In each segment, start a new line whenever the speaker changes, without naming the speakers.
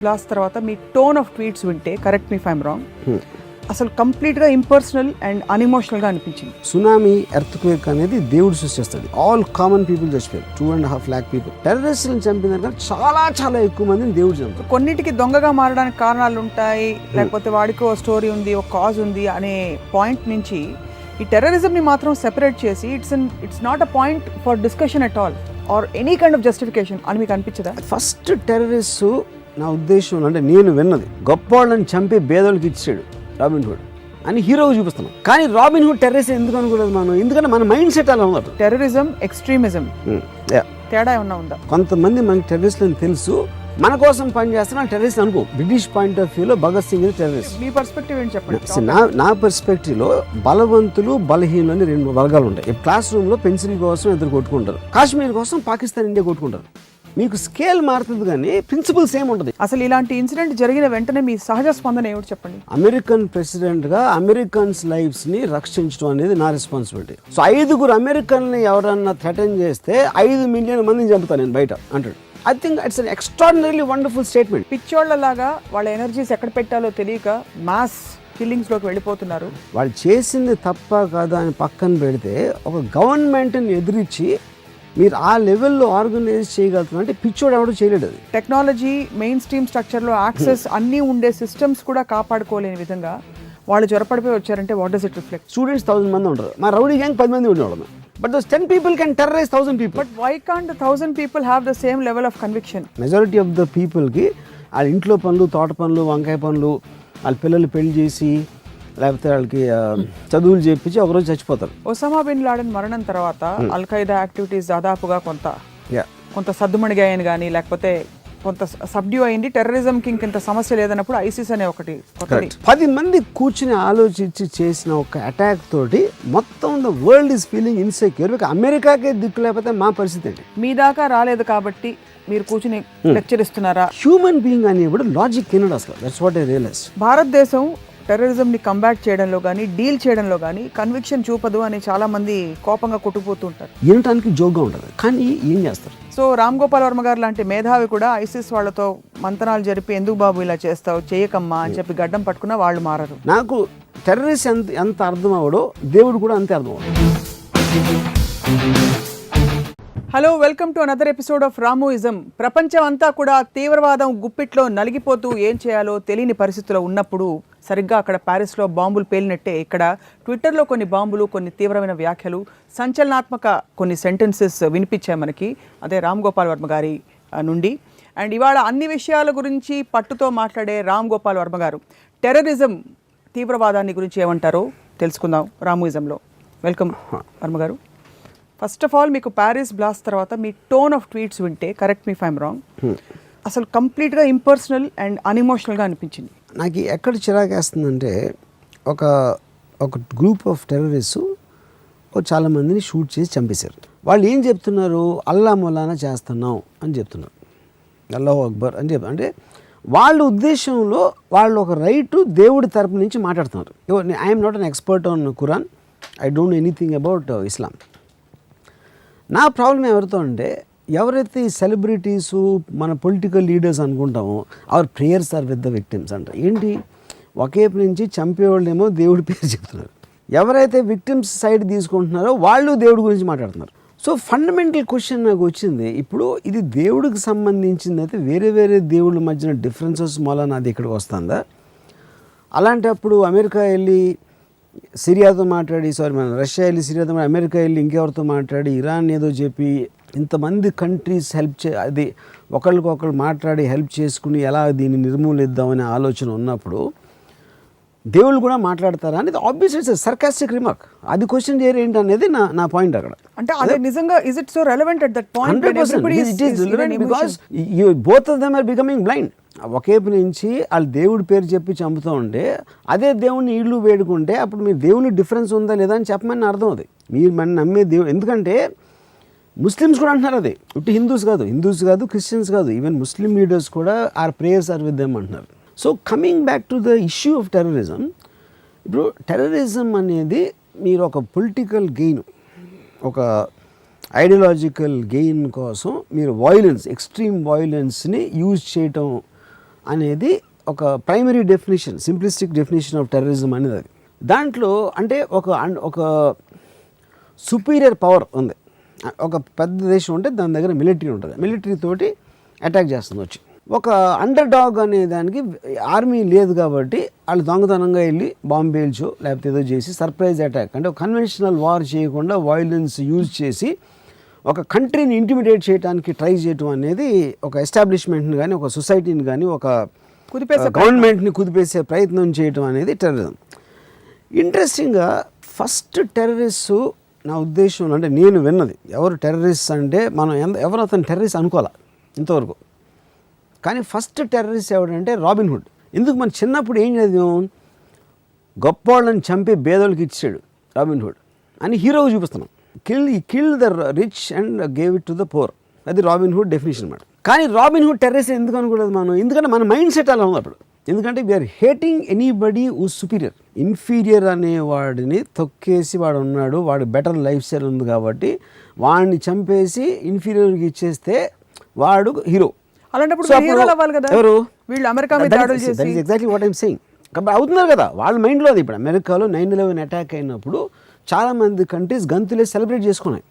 Blast తర్వాత మీ tone of tweets వింటే, correct me if I'm wrong, అసలు కంప్లీట్గా ఇంపర్సనల్ అండ్ అన్ఎమోషనల్గా అనిపించింది.
సునామీ ఎర్త్క్వేక్ అనేది దేవుడు సృష్టిస్తాడు. ఆల్ కామన్ పీపుల్ చచ్చిపోయారు. 2.5 lakh పీపుల్. టెర్రరిస్టులను చంపిన దానికన్నా చాలా ఎక్కువ మందిని దేవుడు చంపుతాడు.
కొన్నిటికి దొంగగా మారడానికి కారణాలు ఉంటాయి, లేకపోతే వాడికి ఓ స్టోరీ ఉంది, ఒక కాజ్ ఉంది అనే పాయింట్ నుంచి ఈ టెర్రరిజంని మాత్రం సెపరేట్ చేసి it's not a point for discussion at all or any kind of justification అని మీకు అనిపించదా?
ఫస్ట్ టెర్రరిస్ట్ నా ఉద్దేశం అంటే నేను విన్నది గొప్పవాళ్ళని చంపి పేదోళ్ళకి ఇచ్చాడు రాబిన్ హుడ్ అని హీరోగా చూపిస్తున్నాం. కానీ రాబిన్ హుడ్ టెర్రరిస్ట్ ఎందుకు అనుకోలేదు మనం? ఎందుకంటే మన మైండ్ సెట్ అలా ఉంది.
టెర్రరిజం, ఎక్స్ట్రీమిజం తేడా ఏమన్నా ఉందా?
కొంతమంది మనకి టెర్రరిస్టులు అని తెలుసు, మన కోసం పనిచేస్తున్నా టెర్రరిస్ట్ అనుకో. బ్రిటిష్ పాయింట్ ఆఫ్ వ్యూలో భగత్ సింగ్ టెర్రరిస్ట్.
మీ పర్స్పెక్టివ్ ఏంటి చెప్పండి.
నా పర్స్పెక్టివ్లో బలవంతులు బలహీనులు అని 2 వర్గాలు ఉంటాయి. క్లాస్ రూమ్లో పెన్సిల్ కోసం ఇద్దరు కొట్టుకుంటారు, కాశ్మీర్ కోసం పాకిస్తాన్ ఇండియా కొట్టుకుంటారు. మీకు స్కేల్ మారుతుంది కానీ ప్రిన్సిపల్ సేమ్ ఉంటుంది.
అసలు ఇలాంటి ఇన్సిడెంట్ జరిగిన వెంటనే మీ సహజ స్పందన ఏమిటి చెప్పండి?
అమెరికన్ ప్రెసిడెంట్గా అమెరికన్స్ లైఫ్స్ని రక్షించడం అనేది నా రెస్పాన్సిబిలిటీ. సో 5 అమెరికన్ని ఎవరన్నా థ్రెటన్ చేస్తే 5 మిలియన్ మందిని చంపుతాను నేను బయట అంటాడు. I think it's an extraordinarily wonderful statement.
పిచ్చోళ్లలాగా వాళ్ళ ఎనర్జీస్ ఎక్కడ పెట్టాలో తెలియక మాస్ కిల్లింగ్స్లోకి వెళ్ళిపోతున్నారు.
వాళ్ళు చేసింది తప్ప కాదా అని పక్కన పెడితే ఒక గవర్నమెంట్ని ఎదిరించి మీరు ఆ లెవెల్లో ఆర్గనైజ్ చేయగలుగుతున్నారు అంటే పిచ్చోడు ఎవడో చేయలేడు. అది
టెక్నాలజీ, మెయిన్ స్ట్రీమ్ స్ట్రక్చర్లో యాక్సెస్ అన్నీ ఉండే సిస్టమ్స్ కూడా కాపాడుకోలేని విధంగా వాళ్ళు జ్వరపడిపోయి వచ్చారంటే what does it reflect?
Students 1000 మంది ఉంటారు, మా రౌడీ గ్యాంగ్ 10 మంది ఉండేవాళ్ళం. But those 10 people can terrorize 1000 people.
But why can't the 1000 people have the same level of conviction?
Majority of the people కి వాళ్ళ ఇంట్లో పనులు, తోట పనులు, వంకాయ పనులు, వాళ్ళ పిల్లలు పెళ్లి చేసి లేకపోతే వాళ్ళకి చదువులు చేయించి ఒకరోజు చచ్చిపోతారు.
ఒసామా బిన్ లాడెన్ మరణం తర్వాత అల్ ఖైదా యాక్టివిటీస్ దాదాపుగా కొంత సద్దుమణిగాయని కానీ లేకపోతే కొంత సబ్డ్యూ అయింది. టెర్రరిజంకి ఇంత సమస్య లేదన్నప్పుడు ఐసిస్ అనే ఒకటి
10 మంది కూర్చుని ఆలోచించి చేసిన ఒక అటాక్ తోటి మొత్తం the world is feeling insecure. అమెరికాకే దిక్కు లేకపోతే మా పరిస్థితి ఏంటి?
మీ దాకా రాలేదు కాబట్టి మీరు కూర్చుని లెక్చర్ ఇస్తున్నారా?
హ్యూమన్ బీయింగ్ అనేప్పుడు లాజిక్ తినడు అసలు. That's what I realize.
భారతదేశం టెర్రరిజంని కంబాట్ చేయడంలో కానీ డీల్ చేయడంలో కానీ కన్విక్షన్ చూపదు అని చాలా మంది కోపంగా కొట్టుకుపోతూ ఉంటారు.
వినటానికి జోక్గా ఉంటుంది కానీ ఏం చేస్తారు?
సో రామ్ గోపాల్ వర్మ గారు లాంటి మేధావి కూడా ఐసిస్ వాళ్ళతో మంతనాలు జరిపి ఎందుకు బాబు ఇలా చేస్తావు, చేయకమ్మా అని చెప్పి గడ్డం పట్టుకున్నా వాళ్ళు మారరు.
నాకు టెర్రరిస్ట్ ఎంత అర్థం అవడో దేవుడు కూడా అంతే అర్థం అవడు.
Hello, welcome to another episode of Ramuism. ప్రపంచం అంతా కూడా తీవ్రవాదం గుప్పిట్లో నలిగిపోతూ ఏం చేయాలో తెలియని పరిస్థితుల్లో ఉన్నప్పుడు సరిగ్గా అక్కడ ప్యారిస్లో బాంబులు పేలినట్టే ఇక్కడ ట్విట్టర్లో కొన్ని బాంబులు, కొన్ని తీవ్రమైన వ్యాఖ్యలు, సంచలనాత్మక కొన్ని సెంటెన్సెస్ వినిపించాయి మనకి. అదే రామ్ గోపాల్ వర్మ గారి నుండి. అండ్ ఇవాళ అన్ని విషయాల గురించి పట్టుతో మాట్లాడే రామ్ గోపాల్ వర్మ గారు టెర్రరిజం, తీవ్రవాదాన్ని గురించి ఏమంటారో తెలుసుకుందాం రామోయిజంలో. వెల్కమ్ వర్మ గారు. ఫస్ట్ ఆఫ్ ఆల్, మీకు ప్యారిస్ బ్లాస్ట్ తర్వాత మీ టోన్ ఆఫ్ ట్వీట్స్ వింటే, correct me if I'm wrong, అసలు కంప్లీట్గా ఇంపర్సనల్ అండ్ అన్ఎమోషనల్గా అనిపించింది.
నాకు ఎక్కడ చిరాకేస్తుందంటే ఒక గ్రూప్ ఆఫ్ టెర్రరిస్ట్ చాలామందిని షూట్ చేసి చంపేశారు. వాళ్ళు ఏం చెప్తున్నారు? అల్లా మొలానా చేస్తున్నాం అని చెప్తున్నారు, అల్లాహు అక్బర్ అని అంటే వాళ్ళ ఉద్దేశంలో వాళ్ళు ఒక రైటు దేవుడి తరపు నుంచి మాట్లాడుతున్నారు. I'm not an expert on Quran, I don't know anything about Islam. నా ప్రాబ్లం ఎవరితో అంటే, ఎవరైతే ఈ సెలబ్రిటీసు మన పొలిటికల్ లీడర్స్ అనుకుంటామో our prayers are with the victims అంట. ఏంటి, ఒకేపు నుంచి చంపేవాళ్ళేమో దేవుడి పేరు చెప్తున్నారు, ఎవరైతే విక్టిమ్స్ సైడ్ తీసుకుంటున్నారో వాళ్ళు దేవుడి గురించి మాట్లాడుతున్నారు. సో ఫండమెంటల్ క్వశ్చన్ నాకు వచ్చింది, ఇప్పుడు ఇది దేవుడికి సంబంధించింది అయితే వేరే దేవుళ్ళ మధ్యన డిఫరెన్సెస్ మూలన అది ఇక్కడికి వస్తుందా? అలాంటప్పుడు అమెరికా వెళ్ళి సిరియాతో మాట్లాడి, రష్యా వెళ్ళి సిరియాతో మాట్లాడి, అమెరికా వెళ్ళి ఇంకెవరితో మాట్లాడి, ఇరాన్ ఏదో చెప్పి, ఇంతమంది కంట్రీస్ అది ఒకళ్ళకొకళ్ళు మాట్లాడి హెల్ప్ చేసుకుని ఎలా దీన్ని నిర్మూలిద్దామనే ఆలోచన ఉన్నప్పుడు దేవుళ్ళు కూడా మాట్లాడతారా అనేది ఆబ్వియస్ ఇట్స్ సర్కాస్టిక్ రిమార్క్. అది క్వశ్చన్ చేయరు ఏంటి అనేది నా పాయింట్ అక్కడ.
అంటే అదే నిజంగా is it so relevant at that point?
100% it is relevant because both of them are becoming blind. ఒకేపు నుంచి వాళ్ళు దేవుడి పేరు చెప్పి చంపుతూ ఉంటే అదే దేవుడిని ఇళ్ళు వేడుకుంటే అప్పుడు మీరు దేవుని డిఫరెన్స్ ఉందా లేదా అని చెప్పమని అర్థం. అది మీరు మన నమ్మే దేవుడు. ఎందుకంటే ముస్లిమ్స్ కూడా అంటున్నారు అది, ఇటు హిందూస్ కాదు, క్రిస్టియన్స్ కాదు, ఈవెన్ ముస్లిం లీడర్స్ కూడా our prayers are with them అంటున్నారు. So coming back to the issue of terrorism, ఇప్పుడు టెర్రరిజం అనేది మీరు ఒక పొలిటికల్ గెయిన్, ఒక ఐడియాలజికల్ గెయిన్ కోసం మీరు వైలెన్స్, ఎక్స్ట్రీమ్ వైలెన్స్ని యూజ్ చేయటం అనేది ఒక primary definition, simplistic definition of terrorism అనేది అది. దాంట్లో అంటే ఒక సుపీరియర్ పవర్ ఉంది. ఒక పెద్ద దేశం ఉంటే దాని దగ్గర మిలిటరీ ఉంటుంది, మిలిటరీ తోటి అటాక్ చేస్తుంది వచ్చి. ఒక అండర్ డాగ్ అనే దానికి ఆర్మీ లేదు కాబట్టి వాళ్ళు దొంగతనంగా వెళ్ళి బాంబు పేల్చో లేకపోతే ఏదో చేసి సర్ప్రైజ్ అటాక్, అంటే ఒక కన్వెన్షనల్ వార్ చేయకుండా వైలెన్స్ యూజ్ చేసి ఒక కంట్రీని ఇంటిమిడేట్ చేయడానికి ట్రై చేయటం అనేది ఒక ఎస్టాబ్లిష్మెంట్ని కానీ ఒక సొసైటీని కానీ ఒక గవర్నమెంట్ని కుదిపేసే ప్రయత్నం చేయటం అనేది టెర్రరిజం. ఇంట్రెస్టింగ్గా ఫస్ట్ టెర్రరిస్ట్ నా ఉద్దేశంలో, అంటే నేను విన్నది, ఎవరు టెర్రరిస్ట్ అంటే మనం ఎవరు అతను టెర్రరిస్ట్ అనుకోవాలి ఇంతవరకు. కానీ ఫస్ట్ టెర్రరిస్ట్ ఎవడంటే రాబిన్హుడ్. ఎందుకు మన చిన్నప్పుడు ఏం చదివాం, గొప్పవాళ్ళని చంపి పేదోళ్ళకి ఇచ్చాడు రాబిన్హుడ్ అని హీరోగా చూపిస్తున్నాం. Kill the rich and gave it to the pour, అది రాబిన్హుడ్ డెఫినేషన్ అన్నమాట. కానీ రాబిన్హుడ్ టెర్రరిస్ట్ ఎందుకు అనుకోలేదు మనం, ఎందుకంటే మన మైండ్ సెట్ అలా ఉంది అప్పుడు. ఎందుకంటే we are hating anybody who superior. Inferior అనే వాడిని తొక్కేసి వాడు ఉన్నాడు, వాడు బెటర్ లైఫ్ స్టైల్ ఉంది కాబట్టి వాడిని చంపేసి ఇన్ఫీరియర్కి ఇచ్చేస్తే వాడు హీరో.
అలాంటప్పుడు హీరోలు అవ్వాలి కదా ఎవరు, వీళ్ళు అమెరికా మీద దాడులు చేసి. That is
exactly what I'm saying. కాబట్టి అవుతున్నారు కదా వాళ్ళ మైండ్లో అది. ఇప్పుడు అమెరికాలో 9/11 అటాక్ అయినప్పుడు చాలామంది కంట్రీస్ గంతులే సెలబ్రేట్ చేసుకున్నాయి,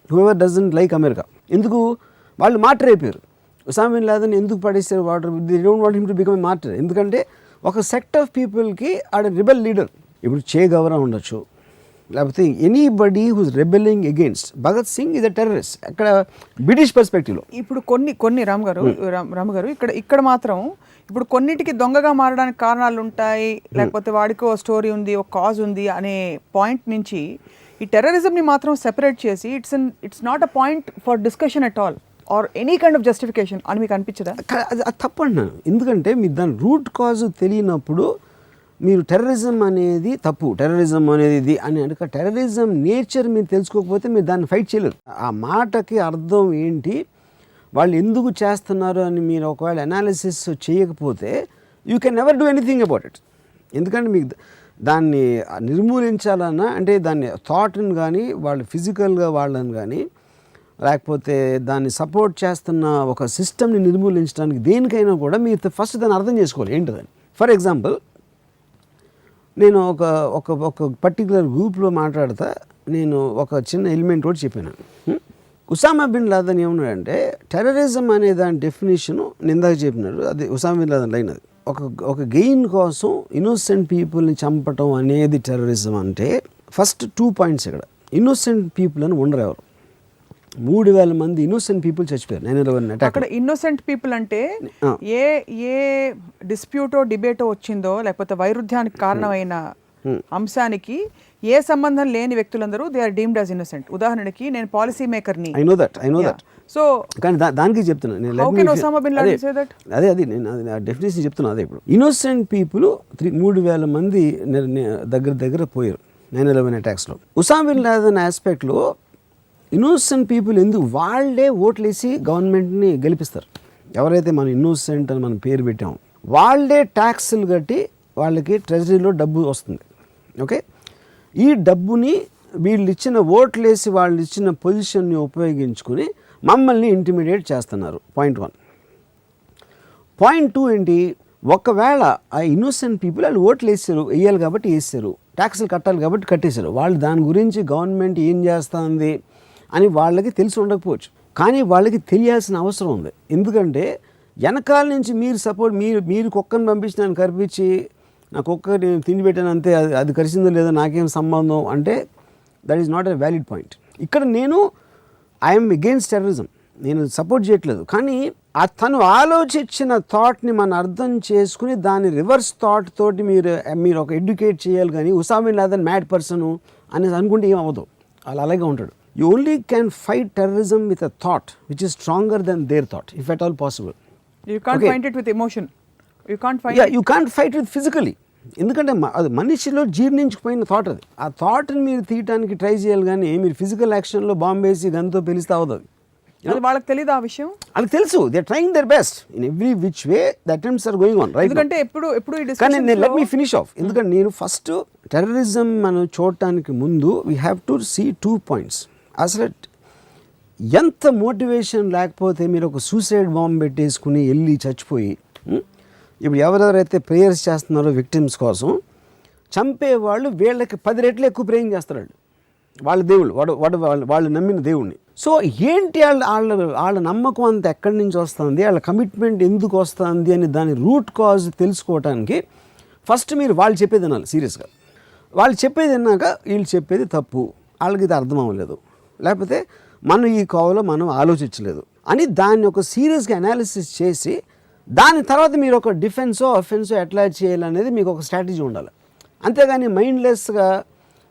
హూఎవర్ డజంట్ లైక్ అమెరికా. ఎందుకు వాళ్ళు మార్టర్ అయిపోయారు. ఉసామా బిన్ లాదెన్ ఎందుకు పడేస్తారు water, they don't want him to become a martyr. ఎందుకంటే ఒక సెక్ట్ ఆఫ్ పీపుల్కి ఆడ రిబెల్ లీడర్. ఇప్పుడు చే గవరా ఉండొచ్చు, లేకపోతే anybody who's rebelling against. Bhagat Singh is a terrorist అక్కడ బ్రిటిష్ పర్స్పెక్టివ్లో.
ఇప్పుడు కొన్ని రామ్ గారు ఇక్కడ మాత్రం ఇప్పుడు కొన్నిటికి దొంగగా మారడానికి కారణాలు ఉంటాయి, లేకపోతే వాడికి ఓ స్టోరీ ఉంది, ఒక కాజ్ ఉంది అనే పాయింట్ నుంచి ఈ టెర్రరిజంని మాత్రం సెపరేట్ చేసి it's not a point for discussion at all or any kind of justification అని మీకు అనిపించదా?
అది తప్పు అంటున్నాను. ఎందుకంటే మీరు దాని రూట్ కాజ్ తెలియనప్పుడు మీరు టెర్రరిజం అనేది తప్పు, టెర్రరిజం అనేది ఇది అని అంటే టెర్రరిజం నేచర్ మీరు తెలుసుకోకపోతే మీరు దాన్ని ఫైట్ చేయలేరు. ఆ మాటకి అర్థం ఏంటి, వాళ్ళు ఎందుకు చేస్తున్నారు అని మీరు ఒకవేళ అనాలిసిస్ చేయకపోతే you can never do anything about it. ఎందుకంటే మీకు దాన్ని నిర్మూలించాలన్నా అంటే దాన్ని థాట్ని కానీ వాళ్ళు ఫిజికల్గా వాళ్ళని కానీ లేకపోతే దాన్ని సపోర్ట్ చేస్తున్న ఒక సిస్టమ్ని నిర్మూలించడానికి దేనికైనా కూడా మీరు ఫస్ట్ దాన్ని అర్థం చేసుకోవాలి ఏంటిదని. ఫర్ ఎగ్జాంపుల్ నేను ఒక పర్టికులర్ గ్రూప్లో మాట్లాడతా, నేను ఒక చిన్న ఎలిమెంట్ కూడా చెప్పాను. ఉసామా బిన్ లాదెన్ ఏమన్నాడంటే టెర్రరిజం అనే దాని డెఫినేషను నిందాక చెప్పినాడు, అది ఉసామా బిన్ లాదెన్ లైన్. అది ఒక గెయిన్ కోసం ఇన్నోసెంట్ పీపుల్ని చంపటం అనేది టెర్రరిజం అంటే ఫస్ట్ 2 పాయింట్స్. ఇక్కడ ఇన్నోసెంట్ పీపుల్ అని ఉండరు ఎవరు. 3,000 మంది ఇన్నోసెంట్ పీపుల్ చచ్చిపోయారు 9/11 అటాక్.
అక్కడ ఇన్నోసెంట్ పీపుల్ అంటే ఏ డిస్ప్యూటో డిబేటో వచ్చిందో లేకపోతే వైరుధ్యానికి కారణమైన అంశానికి ఏ సంబంధం లేని వ్యక్తులందరూ they are deemed as innocent. ఉదాహరణకి నేను పాలసీ మేకర్ని,
ఐ నో దట్. సో కానీ దానికి చెప్తున్నాను అదే నేను డెఫినేషన్ చెప్తున్నా. అదే ఇప్పుడు ఇన్నోసెంట్ పీపుల్ 3,000 మంది దగ్గర పోయారు 9/11 అటాక్స్లో. ఉసామా బిన్ లాదెన్ ఆస్పెక్ట్లో ఇన్నోసెంట్ పీపుల్ ఎందుకు వాళ్ళే ఓట్లేసి గవర్నమెంట్ని గెలిపిస్తారు. ఎవరైతే మనం ఇన్నోసెంట్ అని మనం పేరు పెట్టామో వాళ్ళే ట్యాక్స్లు కట్టి వాళ్ళకి ట్రెజరీలో డబ్బు వస్తుంది. ఓకే, ఈ డబ్బుని వీళ్ళు ఇచ్చిన ఓట్లేసి వాళ్ళు ఇచ్చిన పొజిషన్ని ఉపయోగించుకుని మమ్మల్ని ఇంటిమిడేట్ చేస్తున్నారు. పాయింట్ 1. పాయింట్ 2 ఏంటి, ఒకవేళ ఆ ఇన్నోసెంట్ పీపుల్ వాళ్ళు ఓట్లు వేయాలి కాబట్టి వేసారు, ట్యాక్స్లు కట్టాలి కాబట్టి కట్టేశారు, వాళ్ళు దాని గురించి గవర్నమెంట్ ఏం చేస్తుంది అని వాళ్ళకి తెలిసి ఉండకపోవచ్చు, కానీ వాళ్ళకి తెలియాల్సిన అవసరం ఉంది. ఎందుకంటే వెనకాల నుంచి మీరు సపోర్ట్ మీరు కుక్కను పంపించి నన్ను కరిపించి నా కుక్క నేను తిండి పెట్టాను అంతే, అది కరిచిందో లేదో నాకేం సంబంధం అంటే that is not a valid point. ఇక్కడ నేను ఐఎమ్ అగెయిన్స్ట్ టెర్రరిజం, నేను సపోర్ట్ చేయట్లేదు, కానీ తను ఆలోచించిన థాట్ని మనం అర్థం చేసుకుని దాని రివర్స్ థాట్ తోటి మీరు ఒక ఎడ్యుకేట్ చేయాలి. కానీ Osama bin Laden mad person అనేది అనుకుంటే ఏం అవ్వదు, వాళ్ళు అలాగే ఉంటాడు. You only can fight terrorism with a thought which is stronger than their thought, if at all possible.
You can't fight it with emotion. You can't fight
you can't fight it physically. ఎందుకంటే అది మనిషిలో జీర్ణించుకుపోయిన thought. అది ఆ థాట్ని మీరు తీయటానికి try చేయాలి, కానీ మీరు ఫిజికల్ యాక్షన్లో బాంబు వేసి గన్తో పిలిస్తే అవ్వదు.
అది వాళ్ళకి తెలియదు ఆ విషయం.
వాళ్ళకి తెలుసు, they are trying their best in every which way the attempts are going on right.
ఎందుకంటే ఎప్పుడు ఈ
కానీ లెట్ మీ ఫినిష్ ఆఫ్. ఎందుకంటే నేను ఫస్ట్ టెర్రరిజం మనం చూడటానికి ముందు we have to see 2 points. అసలు ఎంత మోటివేషన్ లేకపోతే మీరు ఒక సూసైడ్ బాంబ్ పెట్టేసుకుని వెళ్ళి చచ్చిపోయి ఇప్పుడు ఎవరెవరైతే ప్రేయర్స్ చేస్తున్నారో విక్టిమ్స్ కోసం, చంపేవాళ్ళు వీళ్ళకి 10 రెట్లు ఎక్కువ ప్రేయింగ్ చేస్తారు వాళ్ళు. వాళ్ళ దేవుళ్ళు వాళ్ళు నమ్మిన దేవుణ్ణి. సో ఏంటి వాళ్ళ నమ్మకం అంత ఎక్కడి నుంచి వస్తుంది, వాళ్ళ కమిట్మెంట్ ఎందుకు వస్తుంది అని దాని రూట్ కాజ్ తెలుసుకోవడానికి ఫస్ట్ మీరు వాళ్ళు చెప్పేది వినాలి సీరియస్గా. వాళ్ళు చెప్పేది విన్నాక వీళ్ళు చెప్పేది తప్పు, వాళ్ళకి ఇది అర్థం అవ్వలేదు, లేకపోతే మనం ఈ కోవలో మనం ఆలోచించలేదు అని దాన్ని ఒక సీరియస్గా అనాలిసిస్ చేసి దాని తర్వాత మీరు ఒక డిఫెన్సో అఫెన్సో ఎట్లా చేయాలనేది మీకు ఒక స్ట్రాటజీ ఉండాలి. అంతేగాని మైండ్లెస్గా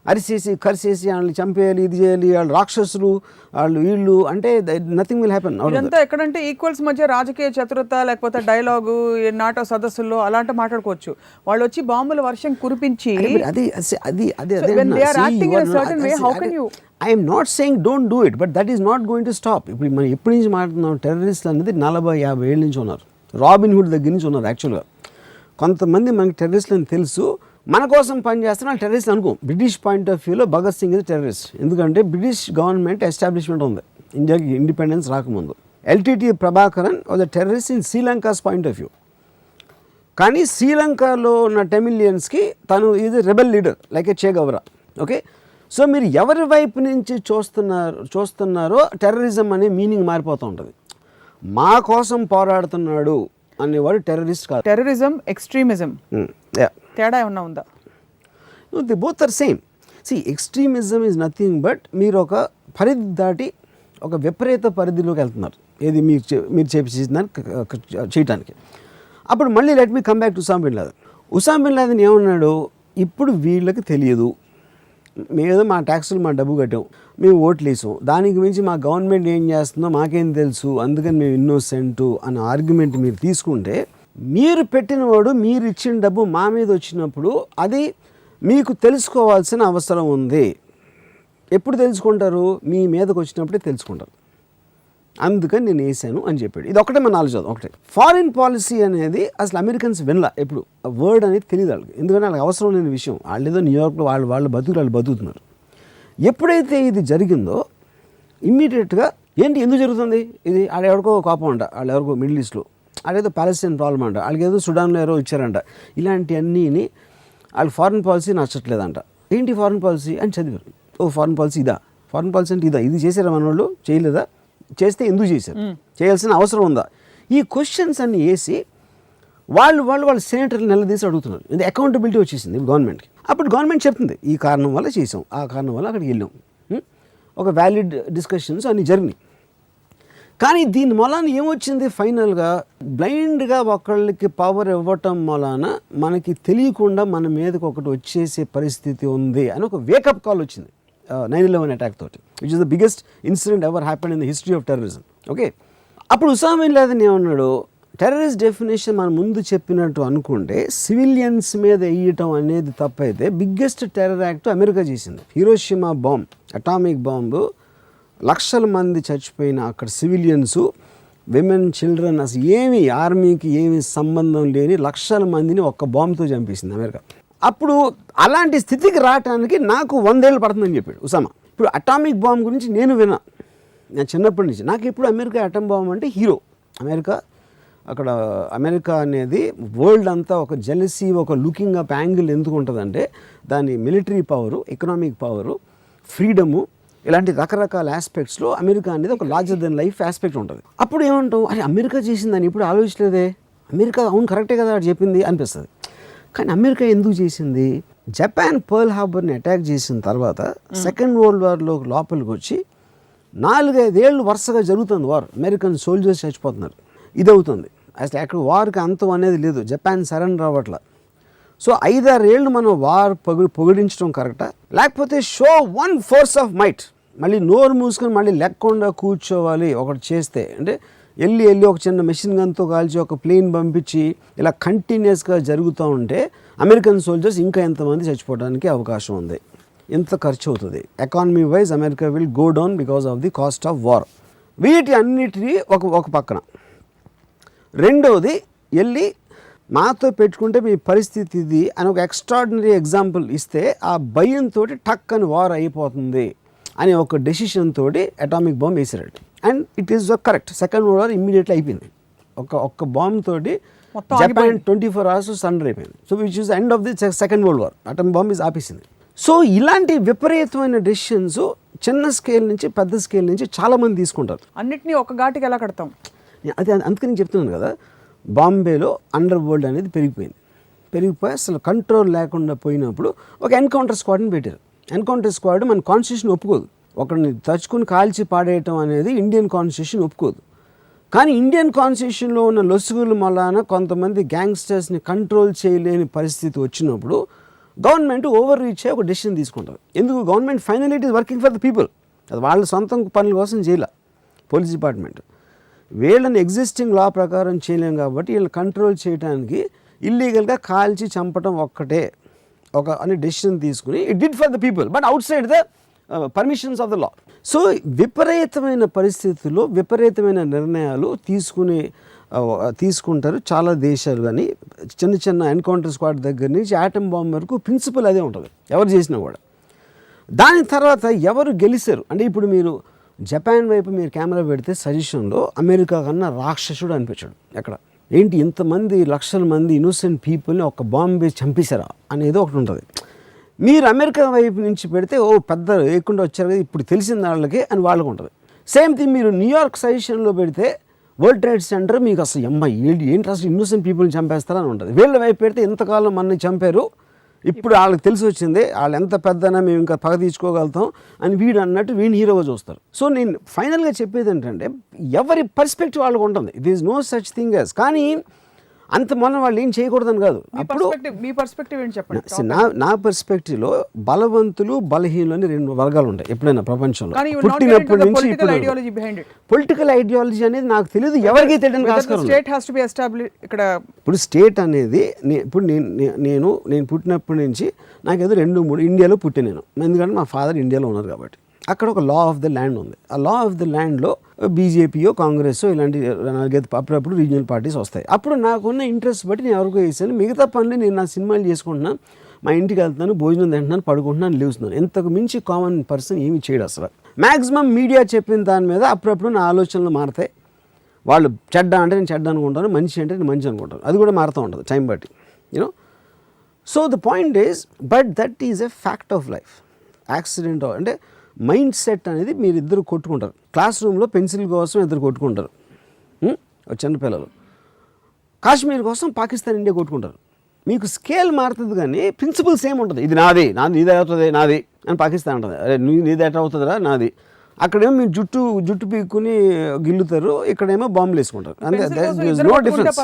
అరిసేసి కరిసేసి వాళ్ళని చంపేయాలి, ఇది చేయాలి, వాళ్ళు రాక్షసులు, వీళ్ళు అంటే నథింగ్ విల్ హ్యాపెన్.
ఇదంతా ఎక్కడంటే ఈక్వల్స్ మధ్య రాజకీయ చతురత లేకపోతే డైలాగు నాటో సదస్సుల్లో అలాంటి మాట్లాడుకోవచ్చు. వాళ్ళు వచ్చి బాంబుల వర్షం కురిపించి
I'm not saying don't do it, but that is not going to stop. ఇప్పుడు మనం ఎప్పటి నుంచి మాట్లాడుతున్నాం, టెర్రరిస్టులు అనేది 40-50 ఏళ్ళ నుంచి ఉన్నారు. రాబిన్ హుడ్ దగ్గర నుంచి ఉన్నారు. యాక్చువల్గా కొంతమంది మనకి టెర్రరిస్టులు అని తెలుసు, మన కోసం పనిచేస్తున్న వాళ్ళు టెర్రరిస్ట్ అనుకో. బ్రిటిష్ పాయింట్ ఆఫ్ వ్యూలో భగత్ సింగ్ ఇది టెర్రరిస్ట్, ఎందుకంటే బ్రిటిష్ గవర్నమెంట్ ఎస్టాబ్లిష్మెంట్ ఉంది ఇండియాకి ఇండిపెండెన్స్ రాకముందు. LTT Prabhakaran was a terrorist in Sri Lanka's point of view. కానీ శ్రీలంకలో ఉన్న టెమిలియన్స్కి తను ఇది రెబెల్ లీడర్ లైక్ ఏ చే గవరా. ఓకే, సో మీరు ఎవరి వైపు నుంచి చూస్తున్నారో టెర్రరిజం అనే మీనింగ్ మారిపోతూ ఉంటుంది. మా కోసం పోరాడుతున్నాడు అనేవాడు టెర్రరిస్ట్ కాదు.
టెర్రరిజం, ఎక్స్ట్రీమిజం తేడా ఏమన్నా ఉందా?
The both are same. Extremism is nothing but మీరు ఒక పరిధి దాటి ఒక విపరీత పరిధిలోకి వెళ్తున్నారు, ఏది మీరు చేయటానికి. అప్పుడు మళ్ళీ let me come back to Osama bin Laden. Osama bin Laden ఏమన్నాడు, ఇప్పుడు వీళ్ళకి తెలియదు, మేము మా ట్యాక్సులు మా డబ్బు కట్టాం, మేము ఓట్లు వేసాం, దానికి మించి మా గవర్నమెంట్ ఏం చేస్తుందో మాకేం తెలుసు, అందుకని మేము ఇన్నోసెంటు అనే ఆర్గ్యుమెంట్ మీరు తీసుకుంటే, మీరు పెట్టినవాడు మీరు ఇచ్చిన డబ్బు మా మీద వచ్చినప్పుడు అది మీకు తెలుసుకోవాల్సిన అవసరం ఉంది. ఎప్పుడు తెలుసుకుంటారు? మీ మీదకి వచ్చినప్పుడే తెలుసుకుంటారు. అందుకని నేను వేసాను అని చెప్పాడు. ఇది ఒకటే మన నాలెడ్జ్. ఒకటే ఫారిన్ పాలసీ అనేది అసలు అమెరికన్స్ వినలా, ఎప్పుడు వర్డ్ అనేది తెలియదు వాళ్ళకి, ఎందుకంటే వాళ్ళకి అవసరం లేని విషయం. వాళ్ళు ఏదో న్యూయార్క్లో వాళ్ళు బతుకుతున్నారు. ఎప్పుడైతే ఇది జరిగిందో ఇమ్మీడియట్గా ఏంటి ఎందుకు జరుగుతుంది ఇది, ఎవరికో కోపం అంట, ఎవరికో మిడిల్ ఈస్ట్లో, అదేదో ప్యాలెస్టైన్ ప్రాబ్లం అంట, ఏదో సుడాన్లో ఎవరో ఇచ్చారంట, ఇలాంటివన్నీ వాళ్ళకి ఫారిన్ పాలసీ నచ్చట్లేదంట. ఏంటి ఫారిన్ పాలసీ అని చదివారు. ఓ ఫారిన్ పాలసీ ఇదా, ఫారిన్ పాలసీ అంటే ఇదా, ఇది చేశారా మన వాళ్ళు, చేయలేదా, చేస్తే ఎందుకు చేశారు, చేయాల్సిన అవసరం ఉందా, ఈ క్వశ్చన్స్ అన్ని వేసి వాళ్ళు సెనేటర్లు నిలదీసి అడుగుతున్నారు. ఇది అకౌంటబిలిటీ వచ్చేసింది గవర్నమెంట్కి. అప్పుడు గవర్నమెంట్ చెప్తుంది ఈ కారణం వల్ల చేసాం, ఆ కారణం వల్ల అక్కడికి వెళ్ళాం, ఒక వ్యాలిడ్ డిస్కషన్స్ అన్నీ జరిగినాయి. కానీ దీని మూలాన ఏమొచ్చింది, ఫైనల్గా బ్లైండ్గా ఒకళ్ళకి పవర్ ఇవ్వటం మూలాన మనకి తెలియకుండా మన మీదకి ఒకటి వచ్చేసే పరిస్థితి ఉంది అని ఒక వేకప్ కాల్ వచ్చింది 9/11 అటాక్ తోటి, which is the biggest incident ever happen in the history of terrorism. Okay, అప్పుడు ఉసామా బిన్ లాదెన్ ఏమన్నాడు, టెర్రరిస్ట్ డెఫినేషన్ మనం ముందు చెప్పినట్టు అనుకుంటే సివిలియన్స్ మీద వేయటం అనేది తప్పైతే బిగ్గెస్ట్ టెర్రర్ యాక్ట్ అమెరికా చేసింది. హిరోషిమా బాంబ్, అటామిక్ బాంబు, లక్షల మంది చచ్చిపోయిన అక్కడ సివిలియన్స్, విమెన్, చిల్డ్రన్, అసలు ఏమి ఆర్మీకి ఏమి సంబంధం లేని లక్షల మందిని ఒక్క బాంబుతో చంపేసింది అమెరికా. అప్పుడు అలాంటి స్థితికి రావడానికి నాకు 100 ఏళ్ళు పడుతుందని చెప్పాడు ఉసామా. ఇప్పుడు అటామిక్ బాంబ్ గురించి నేను చిన్నప్పటి నుంచి నాకు ఇప్పుడు అమెరికా అటమ్ బాంబ్ అంటే హీరో. అమెరికా అనేది వరల్డ్ అంతా ఒక జెలసీ, ఒక లుకింగ్ అప్ యాంగిల్ ఎందుకు ఉంటుందంటే దాని military power, economic power, freedom, ఇలాంటి రకరకాల ఆస్పెక్ట్స్లో అమెరికా అనేది ఒక లార్జర్ దెన్ లైఫ్ ఆస్పెక్ట్ ఉంటుంది. అప్పుడు ఏమంటాం, అరే అమెరికా చేసిందని ఇప్పుడు ఆలోచించలేదే, అమెరికా అవును కరెక్టే కదా అది చెప్పింది అనిపిస్తుంది. కానీ అమెరికా ఎందుకు చేసింది, జపాన్ పర్ల్ హార్బర్ని అటాక్ చేసిన తర్వాత సెకండ్ వరల్డ్ వార్లో లోపలికి వచ్చి 4-5 ఏళ్ళు వరుసగా జరుగుతుంది వార్, అమెరికన్ సోల్జర్స్ చచ్చిపోతున్నారు, ఇది అవుతుంది. అసలు అక్కడ వార్కి అంతం అనేది లేదు, జపాన్ సరెండర్ అవ్వట్లా. సో 5-6 ఏళ్ళు మనం వార్ పొగిడించడం కరెక్టా, లేకపోతే show one force of might, మళ్ళీ నోరు మూసుకొని మళ్ళీ లేకుండా కూర్చోవాలి ఒకటి చేస్తే, అంటే వెళ్ళి ఒక చిన్న మెషిన్ గన్తో కాల్చి ఒక ప్లేన్ పంపించి ఇలా కంటిన్యూస్గా జరుగుతూ ఉంటే అమెరికన్ సోల్జర్స్ ఇంకా ఎంతమంది చచ్చిపోవడానికి అవకాశం ఉంది, ఎంత ఖర్చు అవుతుంది, economy wise America will go down because of the cost of war. వీటి అన్నిటినీ ఒక పక్కన. రెండవది, వెళ్ళి మాతో పెట్టుకుంటే మీ పరిస్థితి ఇది అని ఒక ఎక్స్ట్రాడినరీ ఎగ్జాంపుల్ ఇస్తే ఆ భయంతో టక్ అని వార్ అయిపోతుంది అని ఒక డెసిషన్ తోటి అటామిక్ బాంబ్ వేసారు. And it is correct, second world war immediately అయిపోయింది. ఒక్క బాంబ్ తోటి
మొత్తం
జపాన్ 24 hours సరెండర్ అయిపోయింది. So which is end of the second world war. Atom bomb is ఆపేసింది. సో ఇలాంటి విపరీతమైన డెసిషన్స్ చిన్న స్కేల్ నుంచి పెద్ద స్కేల్ నుంచి చాలామంది తీసుకుంటారు.
అన్నిటినీ ఒక ఘాటికి ఎలా కడతాం?
అది అందుకని చెప్తున్నాను కదా, బాంబేలో అండర్ వరల్డ్ అనేది పెరిగిపోయి అసలు కంట్రోల్ లేకుండా పోయినప్పుడు ఒక ఎన్కౌంటర్ స్క్వాడ్ని పెట్టారు. ఎన్కౌంటర్ స్క్వాడ్ మన కాన్స్టిట్యూషన్ ఒప్పుకోదు. ఒకరిని తచ్చుకుని కాల్చి పాడేయటం అనేది ఇండియన్ కాన్స్టిట్యూషన్ ఒప్పుకోదు. కానీ ఇండియన్ కాన్స్టిట్యూషన్లో ఉన్న లొసుగుల వలన కొంతమంది గ్యాంగ్స్టర్స్ని కంట్రోల్ చేయలేని పరిస్థితి వచ్చినప్పుడు గవర్నమెంట్ ఓవర్ రీచ్ అయ్యి ఒక డెసిషన్ తీసుకుంటారు. ఎందుకు? Government final it is working for the people. అది వాళ్ళ సొంత పనుల కోసం చేయలే. పోలీస్ డిపార్ట్మెంట్ వీళ్ళని ఎగ్జిస్టింగ్ లా ప్రకారం చేయలేం కాబట్టి వీళ్ళని కంట్రోల్ చేయడానికి ఇల్లీగల్గా కాల్చి చంపడం ఒక్కటే అని డెసిషన్ తీసుకుని it did for the people but out side the permissions of the law. So విపరీతమైన పరిస్థితుల్లో విపరీతమైన నిర్ణయాలు తీసుకుంటారు చాలా దేశాలు. కానీ చిన్న ఎన్కౌంటర్ స్క్వాడ్ దగ్గర నుంచి ఆటమ్ బాంబ్ వరకు ప్రిన్సిపల్ అదే ఉంటుంది ఎవరు చేసినా కూడా. దాని తర్వాత ఎవరు గెలిచారు అంటే ఇప్పుడు మీరు జపాన్ వైపు మీరు కెమెరా పెడితే సజెషన్లో అమెరికా కన్నా రాక్షసుడు అనిపించాడు. ఎక్కడ ఏంటి ఇంతమంది లక్షల మంది ఇన్నోసెంట్ పీపుల్ని ఒక బాంబ్ వేసి చంపేశారా అనేది ఒకటి ఉంటుంది. మీరు అమెరికా వైపు నుంచి పెడితే పెద్ద లేకుండా వచ్చారు కదా ఇప్పుడు తెలిసిన వాళ్ళకి అని వాళ్ళకు ఉంటుంది. సేమ్ థింగ్ మీరు న్యూయార్క్ సజెషన్లో పెడితే వరల్డ్ ట్రేడ్ సెంటర్ మీకు అసలు ఏంటి అసలు ఇన్నోసెంట్ పీపుల్ని చంపేస్తారని ఉంటుంది. వీళ్ళ వైపు పెడితే ఇంతకాలం మనని చంపారు ఇప్పుడు వాళ్ళకి తెలిసి వచ్చింది వాళ్ళు ఎంత పెద్దనా మేము ఇంకా పగ తీసుకోగలుగుతాం అని వీడు అన్నట్టు వీడిని హీరోగా చూస్తారు. సో నేను ఫైనల్గా చెప్పేది ఏంటంటే ఎవరి పర్స్పెక్టివ్ వాళ్ళకు ఉంటుంది. It is no such thing as. కానీ అంత మనం వాళ్ళు ఏం చేయకూడదని కాదు. అప్పుడు
మీ పర్స్పెక్టివ్ ఏంటి చెప్పండి.
నా పర్స్పెక్టివ్లో బలవంతులు బలహీనులు అని రెండు వర్గాలు ఉంటాయి ఎప్పుడైనా ప్రపంచంలో. పుట్టినప్పటి నుంచి పొలిటికల్ ఐడియాలజీ అనేది నాకు తెలియదు, ఎవరికి తెలియని ఆస్కారం. ఇప్పుడు స్టేట్ అనేది ఇప్పుడు నేను పుట్టినప్పటి నుంచి నాకేదో 2-3 ఇండియాలో పుట్టాను నేను, ఎందుకంటే మా ఫాదర్ ఇండియాలో ఉన్నారు కాబట్టి. అక్కడ ఒక లా ఆఫ్ ద ల్యాండ్ ఉంది. ఆ లా ఆఫ్ ద ల్యాండ్లో బీజేపీయో కాంగ్రెస్ ఇలాంటి 4-5 అప్పుడప్పుడు రీజనల్ పార్టీస్ వస్తాయి. అప్పుడు నాకున్న ఇంట్రెస్ట్ బట్టి నేను ఎవరికో వేసాను. మిగతా పనులు నేను నా సినిమాలు చేసుకుంటున్నాను, మా ఇంటికి వెళ్తున్నాను, భోజనం తింటున్నాను, పడుకుంటున్నాను, లేవుస్తున్నాను. ఇంతకు మించి కామన్ పర్సన్ ఏమి చేయడు అసలు. మ్యాక్సిమం మీడియా చెప్పిన దాని మీద అప్పుడప్పుడు నా ఆలోచనలు మారుతాయి. వాళ్ళు చెడ్డ అంటే నేను చెడ్డ అనుకుంటాను, మంచి అంటే నేను మంచి అనుకుంటాను. అది కూడా మారుతూ ఉంటుంది టైం బట్టి, you know. So the point is but that is a fact of life. Accident అంటే మైండ్ సెట్ అనేది మీరు ఇద్దరు కొట్టుకుంటారు. క్లాస్ రూమ్లో పెన్సిల్ కోసం ఇద్దరు కొట్టుకుంటారు చిన్నపిల్లలు. కాశ్మీర్ కోసం పాకిస్తాన్ ఇండియా కొట్టుకుంటారు. మీకు స్కేల్ మారుతుంది కానీ ప్రిన్సిపల్ సేమ్ ఉంటుంది. ఇది నాది నీదే అవుతుంది నాది అని పాకిస్తాన్ ఉంటుంది. అరే నీది ఎట్లా అవుతుందిరా నాది. అక్కడేమో మీరు జుట్టు పీక్కుని గిల్లుతారు, ఇక్కడేమో బాంబులు వేసుకుంటారు. అంతే, నో డిఫరెన్స్.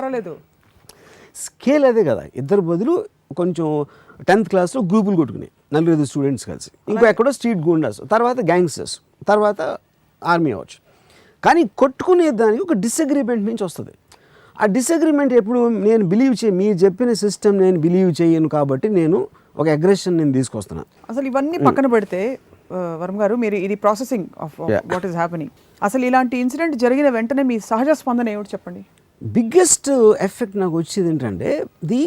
స్కేల్ అదే కదా. ఇద్దరు బదులు కొంచెం 10th క్లాస్లో గ్రూపులు కొట్టుకుని 4-5 స్టూడెంట్స్ కలిసి, ఇంకో ఎక్కడో స్ట్రీట్ గూండాస్, తర్వాత గ్యాంగ్స్టర్స్, తర్వాత ఆర్మీ అవ్వచ్చు. కానీ కొట్టుకునే దానికి ఒక డిసగ్రిమెంట్ నుంచి వస్తుంది. ఆ డిసగ్రిమెంట్ ఎప్పుడు నేను మీరు చెప్పిన సిస్టమ్ నేను బిలీవ్ చేయను కాబట్టి నేను ఒక అగ్రెషన్ నేను తీసుకొస్తున్నాను.
అసలు ఇవన్నీ పక్కన పెడితే వర్మ గారు, మీరు ఇది processing of what is happening. అసలు ఇలాంటి ఇన్సిడెంట్ జరిగిన వెంటనే మీ సహజ స్పందన ఏమిటి చెప్పండి?
బిగ్గెస్ట్ ఎఫెక్ట్ నాకు వచ్చేది ఏంటంటే ది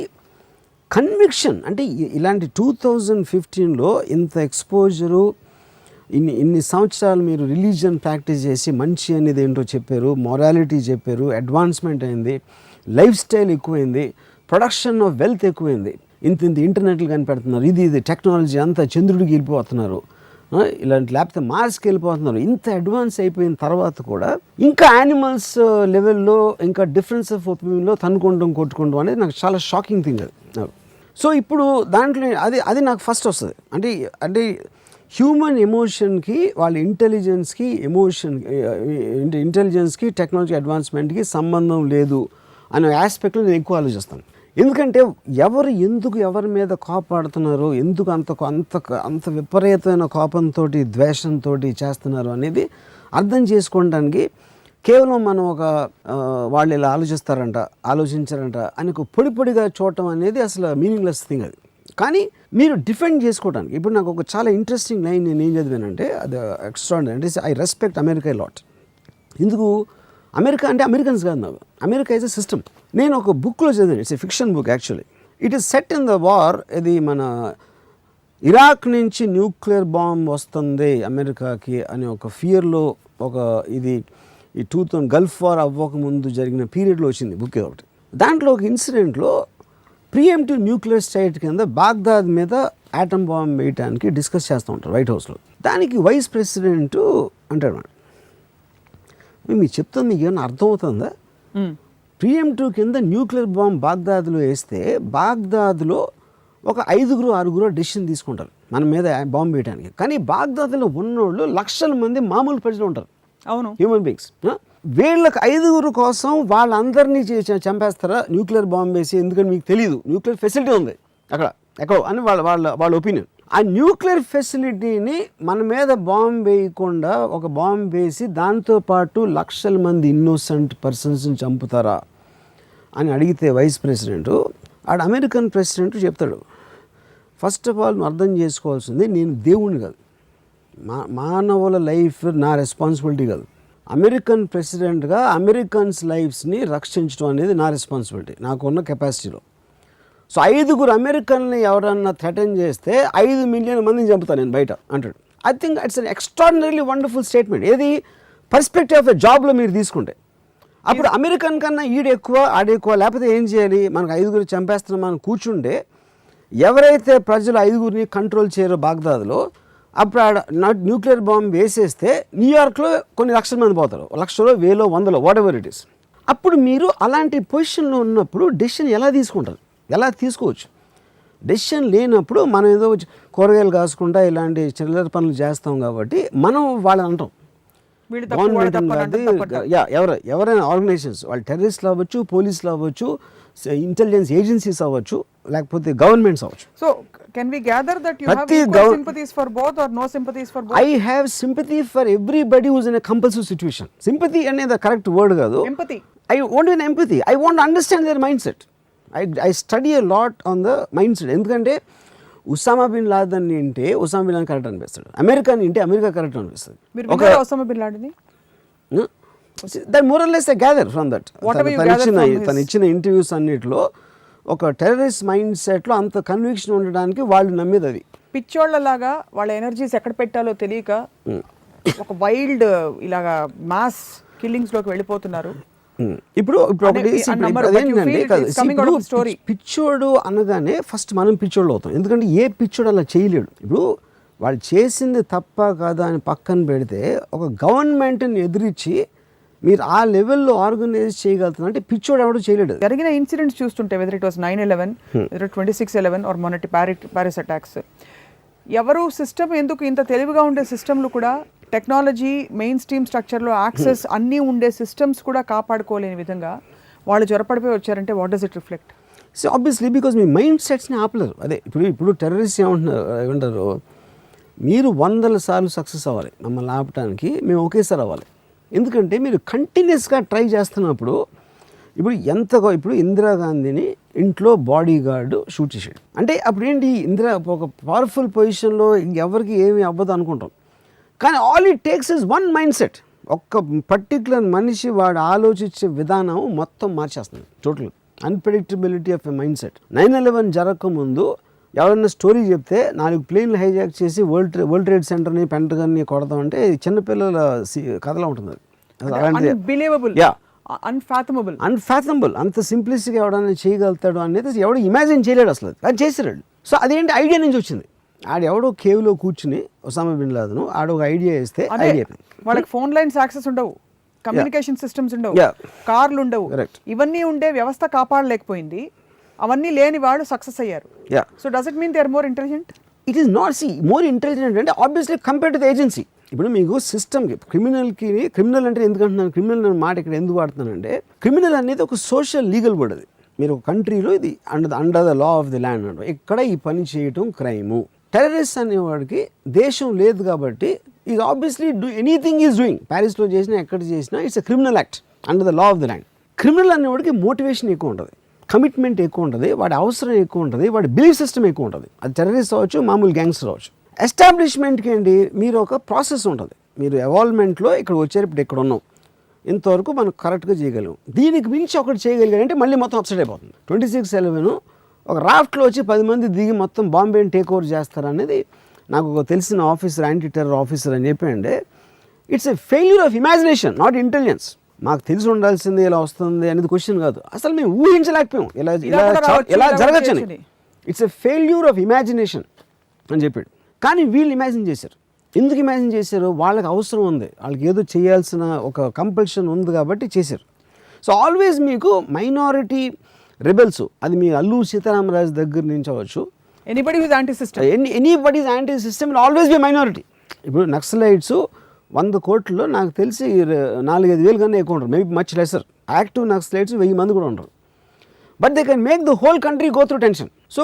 కన్విక్షన్. అంటే ఇలాంటి 2015లో ఇంత ఎక్స్పోజరు, ఇన్ని సంవత్సరాలు మీరు రిలీజియన్ ప్రాక్టీస్ చేసి మంచి అనేది ఏంటో చెప్పారు, మొరాలిటీ చెప్పారు, అడ్వాన్స్మెంట్ అయింది, లైఫ్ స్టైల్ ఎక్కువైంది, ప్రొడక్షన్ ఆఫ్ వెల్త్ ఎక్కువైంది, ఇంత ఇంటర్నెట్లు కనిపెడుతున్నారు, ఇది టెక్నాలజీ అంతా చంద్రుడికి వెళ్ళిపోతున్నారు, ఇలాంటి లేకపోతే మార్స్కి వెళ్ళిపోతున్నారు. ఇంత అడ్వాన్స్ అయిపోయిన తర్వాత కూడా ఇంకా యానిమల్స్ లెవెల్లో ఇంకా డిఫరెన్స్ ఆఫ్ ఒపీనియన్లో కొట్టుకుంటాం అనేది నాకు చాలా షాకింగ్ థింగ్ అది నాకు. సో ఇప్పుడు దాంట్లో అది నాకు ఫస్ట్ వస్తుంది. అంటే హ్యూమన్ ఎమోషన్కి వాళ్ళ ఇంటెలిజెన్స్కి ఇంటెలిజెన్స్కి టెక్నాలజీ అడ్వాన్స్మెంట్కి సంబంధం లేదు అనే ఆస్పెక్ట్లో నేను ఎక్కువ ఆలోచిస్తాను. ఎందుకంటే ఎందుకు ఎవరి మీద కోపాడుతున్నారు, ఎందుకు అంత విపరీతమైన కోపంతో ద్వేషంతో చేస్తున్నారు అనేది అర్థం చేసుకోవడానికి కేవలం మనం వాళ్ళు ఇలా ఆలోచించారంట అని పొడిగా చూడటం అనేది అసలు మీనింగ్లెస్ థింగ్ అది. కానీ మీరు డిఫెండ్ చేసుకోవడానికి ఇప్పుడు నాకు ఒక చాలా ఇంట్రెస్టింగ్ లైన్ నేను ఏం చదివానంటే అది ఎక్స్ట్రాడినరీ. అంటే ఐ రెస్పెక్ట్ అమెరికా లాట్. ఎందుకు అమెరికా అంటే అమెరికన్స్ కాదు నాకు, అమెరికా ఈజ్ ఎ సిస్టమ్. నేను ఒక బుక్లో చదివాను, it's a fiction book actually. It is set in the war. ఇది మన ఇరాక్ నుంచి న్యూక్లియర్ బాంబ్ వస్తుంది అమెరికాకి అనే ఒక ఫియర్లో ఈ 2000 గల్ఫ్ వార్ అవ్వకముందు జరిగిన పీరియడ్లో వచ్చింది బుక్ ఇది ఒకటి. దాంట్లో ఒక ఇన్సిడెంట్లో ప్రీఎంప్టివ్ న్యూక్లియర్ స్ట్రైక్ కింద బాగ్దాద్ మీద ఆటం బాంబ్ వేయడానికి డిస్కస్ చేస్తూ ఉంటారు వైట్ హౌస్లో. దానికి వైస్ ప్రెసిడెంట్ అంటాడు మేడం, మీకు చెప్తుంది మీకు ఏమన్నా అర్థమవుతుందా? ప్రీఎంప్టివ్ కింద న్యూక్లియర్ బాంబ్ బాగ్దాద్లో వేస్తే బాగ్దాద్లో ఒక 5-6 డెసిషన్ తీసుకుంటారు మన మీద బాంబు వేయడానికి. కానీ బాగ్దాద్లో ఉన్నోళ్ళు లక్షల మంది మామూలు ప్రజలు ఉంటారు,
అవును,
హ్యూమన్ బీయింగ్స్. వీళ్ళకి 5 కోసం వాళ్ళందరినీ చంపేస్తారా న్యూక్లియర్ బాంబు వేసి? ఎందుకంటే మీకు తెలియదు న్యూక్లియర్ ఫెసిలిటీ ఉంది అక్కడ ఎక్కడో అని వాళ్ళ ఒపీనియన్. ఆ న్యూక్లియర్ ఫెసిలిటీని మన మీద బాంబు వేయకుండా ఒక బాంబు వేసి దాంతోపాటు లక్షల మంది ఇన్నోసెంట్ పర్సన్స్ని చంపుతారా అని అడిగితే వైస్ ప్రెసిడెంట్ ఆడ అమెరికన్ ప్రెసిడెంట్ చెప్తాడు, ఫస్ట్ ఆఫ్ ఆల్ నువ్వు అర్థం చేసుకోవాల్సింది నేను దేవుణ్ణి కాదు, మానవుల లైఫ్ నా రెస్పాన్సిబిలిటీ కాదు. అమెరికన్ ప్రెసిడెంట్గా అమెరికన్స్ లైఫ్స్ని రక్షించడం అనేది నా రెస్పాన్సిబిలిటీ నాకున్న కెపాసిటీలో. సో 5 అమెరికన్ని ఎవరన్నా థ్రెటన్ చేస్తే 5 మిలియన్ మందిని చంపుతాను నేను బయట అంటాడు. I think it's an extraordinarily wonderful statement. ఏది పర్స్పెక్టివ్ ఆఫ్ ఎ జాబ్లో మీరు తీసుకుంటే అప్పుడు అమెరికన్ కన్నా ఈడెక్కువ ఆడెక్కువ, లేకపోతే ఏం చేయాలి, మనకు 5 చంపేస్తున్నాం మనం కూర్చుంటే ఎవరైతే ప్రజలు 5 కంట్రోల్ చేయరో బాగ్దాద్లో అప్పుడు ఆడ న్యూక్లియర్ బాంబ్ వేసేస్తే న్యూయార్క్లో కొన్ని లక్షల మంది పోతారు, 1,00,000 1,000 100 వాట్ ఎవర్ ఇట్ ఈస్. అప్పుడు మీరు అలాంటి పొజిషన్లో ఉన్నప్పుడు డెసిషన్ ఎలా తీసుకుంటారు, ఎలా తీసుకోవచ్చు? డెసిషన్ లేనప్పుడు మనం ఏదో కూరగాయలు కాసుకుంటా ఇలాంటి చిల్లర పనులు చేస్తాం కాబట్టి మనం వాళ్ళని అంటాం. గవర్నమెంట్ ఎవరైనా ఆర్గనైజేషన్స్, వాళ్ళు టెర్రరిస్ట్లు అవ్వచ్చు, పోలీసులు అవ్వచ్చు, ఇంటెలిజెన్స్ ఏజెన్సీస్ అవ్వచ్చు, లేకపోతే గవర్నమెంట్స్ అవ్వచ్చు.
So can we gather that you have equal sympathies for both or no sympathies for both?
I have sympathy for everybody who is in a compulsive situation. Sympathy అనేది the correct word కాదు.
Empathy.
I want an empathy. I want to understand their mindset. I study a lot on the mindset. ఎందుకంటే Usama bin Laden అంటే Osama bin Laden correct అనిపిస్తాడు, American అంటే America correct అనిపిస్తుంది.
Osama bin Laden
that more or less I gather from that. తను ఇచ్చిన interviews అన్నిటిలో ఒక terrorist mind సెట్లో అంత కన్విక్షన్ ఉండడానికి వాళ్ళు నమ్మేది అది.
పిచ్చోళ్ళలాగా వాళ్ళ ఎనర్జీస్ ఎక్కడ పెట్టాలో తెలియక ఒక వైల్డ్ ఇలాగా మాస్ కిల్లింగ్స్లోకి వెళ్ళిపోతున్నారు.
ఇప్పుడు ఒకటి పిచ్చోడు అనగానే ఫస్ట్ మనం పిచ్చోళ్ళు అవుతాం, ఎందుకంటే ఏ పిచ్చోడు అలా చేయలేడు. ఇప్పుడు వాళ్ళు చేసింది తప్ప కాదా అని పక్కన పెడితే ఒక గవర్నమెంట్ని ఎదిరించి మీరు ఆ లెవెల్లో ఆర్గనైజ్ చేయగలుగుతున్నా అంటే పిచ్చోడు ఎవడో చేయలేడు.
జరిగిన ఇన్సిడెంట్స్ చూస్తుంటే whether it was 9/11, whether 26/11 or మొన్నటి ప్యారిస్ అటాక్స్, ఎవరు సిస్టమ్ ఎందుకు ఇంత తెలివిగా ఉండే సిస్టమ్లు కూడా టెక్నాలజీ మెయిన్ స్ట్రీమ్ స్ట్రక్చర్లో యాక్సెస్ అన్నీ ఉండే సిస్టమ్స్ కూడా కాపాడుకోలేని విధంగా వాళ్ళు జ్వరపడిపోయి వచ్చారంటే what does it reflect?
So obviously because మీ మైండ్ సెట్స్ని ఆపలేరు. అదే ఇప్పుడు టెర్రరిస్ట్ ఏమంటారు, మీరు 100 సార్లు సక్సెస్ అవ్వాలి మమ్మల్ని ఆపడానికి, మేము ఒకేసారి అవ్వాలి. ఎందుకంటే మీరు కంటిన్యూస్గా ట్రై చేస్తున్నప్పుడు ఇప్పుడు ఇందిరాగాంధీని ఇంట్లో బాడీ గార్డు షూట్ చేసాడు అంటే అప్పుడు ఏంటి, ఒక పవర్ఫుల్ పొజిషన్లో ఎవరికి ఏమి అవ్వదు అనుకుంటాం. కానీ all it takes is one mind set. ఒక్క పర్టికులర్ మనిషి వాడు ఆలోచించే విధానం మొత్తం మార్చేస్తుంది. Total unpredictability of a mind set. 9/11 జరగకముందు ఎవరైనా స్టోరీ చెప్తే 4 ప్లేన్లు హైజాక్ చేసి వరల్డ్ ట్రేడ్ సెంటర్ని పెంటగన్ని కొడతామంటే చిన్నపిల్లల కథలో ఉంటుంది. అన్ఫాథమబుల్ అంత సింప్లిసిటీగా ఎవడైనా చేయగలుగుతాడు అనేది ఎవడు ఇమాజిన్ చేయలేడు అసలు, అది చేసిరాడు. సో అదేంటి ఐడియా నుంచి వచ్చింది. ఆడెవడో కేవ్లో కూర్చుని ఒసామా బిన్ లాదెన్ ఆడ ఒక ఐడియా వేస్తే ఐడియా
వాళ్ళకి ఫోన్ లైన్స్ యాక్సెస్ ఉండవు, కమ్యూనికేషన్ సిస్టమ్స్ ఉండవు, కార్లు ఉండవు, ఇవన్నీ ఉండే వ్యవస్థ కాపాడలేకపోయింది. అవన్నీ లేని వాళ్ళు సక్సెస్ అయ్యారు. So does it mean they are more intelligent?
It is not more intelligent అంటే obviously compare to the agency. ఇప్పుడు మీకు సిస్టమ్కి క్రిమినల్ అంటే ఎందుకంటున్నాను, క్రిమినల్ అనే మాట ఇక్కడ ఎందుకు వాడుతున్నానంటే క్రిమినల్ అనేది ఒక సోషల్ లీగల్ వర్డ్. అది మీరు ఒక కంట్రీలో ఇది under the law of the land అంటే ఇక్కడ ఈ పని చేయటం క్రైము. టెర్రరిస్ట్ అనేవాడికి దేశం లేదు కాబట్టి is obviously anything is doing. ప్యారిస్లో చేసినా ఎక్కడ చేసినా it's a criminal act under the law of the land. Criminal అనేవాడికి మోటివేషన్ ఎక్కువ ఉంటుంది, కమిట్మెంట్ ఎక్కువ ఉంటుంది, వాడి అవసరం ఎక్కువ ఉంటుంది, వాడి బిలీఫ్ సిస్టమ్ ఎక్కువ ఉంటుంది. అది టెర్రరిస్ట్ అవ్వచ్చు, మామూలు గ్యాంగ్స్టర్ అవ్వచ్చు. ఎస్టాబ్లిష్మెంట్కి అండి మీరు ఒక ప్రాసెస్ ఉంటుంది. మీరు ఎవాల్వ్మెంట్లో ఇక్కడ వచ్చారు, ఇప్పుడు ఇక్కడ ఉన్నాం, ఇంతవరకు మనం కరెక్ట్గా చేయగలం. దీనికి మించి ఒకటి చేయగలిగారంటే మళ్ళీ మొత్తం అప్సెట్ అయిపోతుంది. 26/11 ఒక రాఫ్ట్లో వచ్చి 10 మంది దిగి మొత్తం బాంబేని టేక్ ఓవర్ చేస్తారనేది నాకు ఒక తెలిసిన ఆఫీసర్, యాంటీ టెర్రర్ ఆఫీసర్ అని చెప్పండి. It's a failure of imagination, not intelligence. మాకు తెలిసి ఉండాల్సింది ఇలా వస్తుంది అనేది క్వశ్చన్ కాదు, అసలు మేము ఊహించలేకపోయాం ఇలా ఇలా
కూడా రావచ్చు,
ఇలా
ఇలా
జరగచ్చని.
చేయొచ్చని.
It's a failure of imagination అని చెప్పాడు. కానీ వీళ్ళు ఇమాజిన్ చేశారు. ఎందుకు ఇమాజిన్ చేశారు? వాళ్ళకి అవసరం ఉంది, వాళ్ళకి ఏదో చేయాల్సిన ఒక కంపల్షన్ ఉంది కాబట్టి చేశారు. సో ఆల్వేస్ మీకు మైనారిటీ రెబెల్స్, అది మీ అల్లూరు సీతారామరాజు దగ్గర నుంచి అవ్వచ్చు,
anybody with anti system,
anybody is anti system will always be minority. ఇప్పుడు నక్సలైట్స్ 100 కోట్లలో నాకు తెలిసి 4-5 వేలు కన్నా ఎక్కువ ఉంటారు, maybe much lesser. Active Naxalites 1000 మంది కూడా ఉంటారు. But they can make the whole country go through tension. So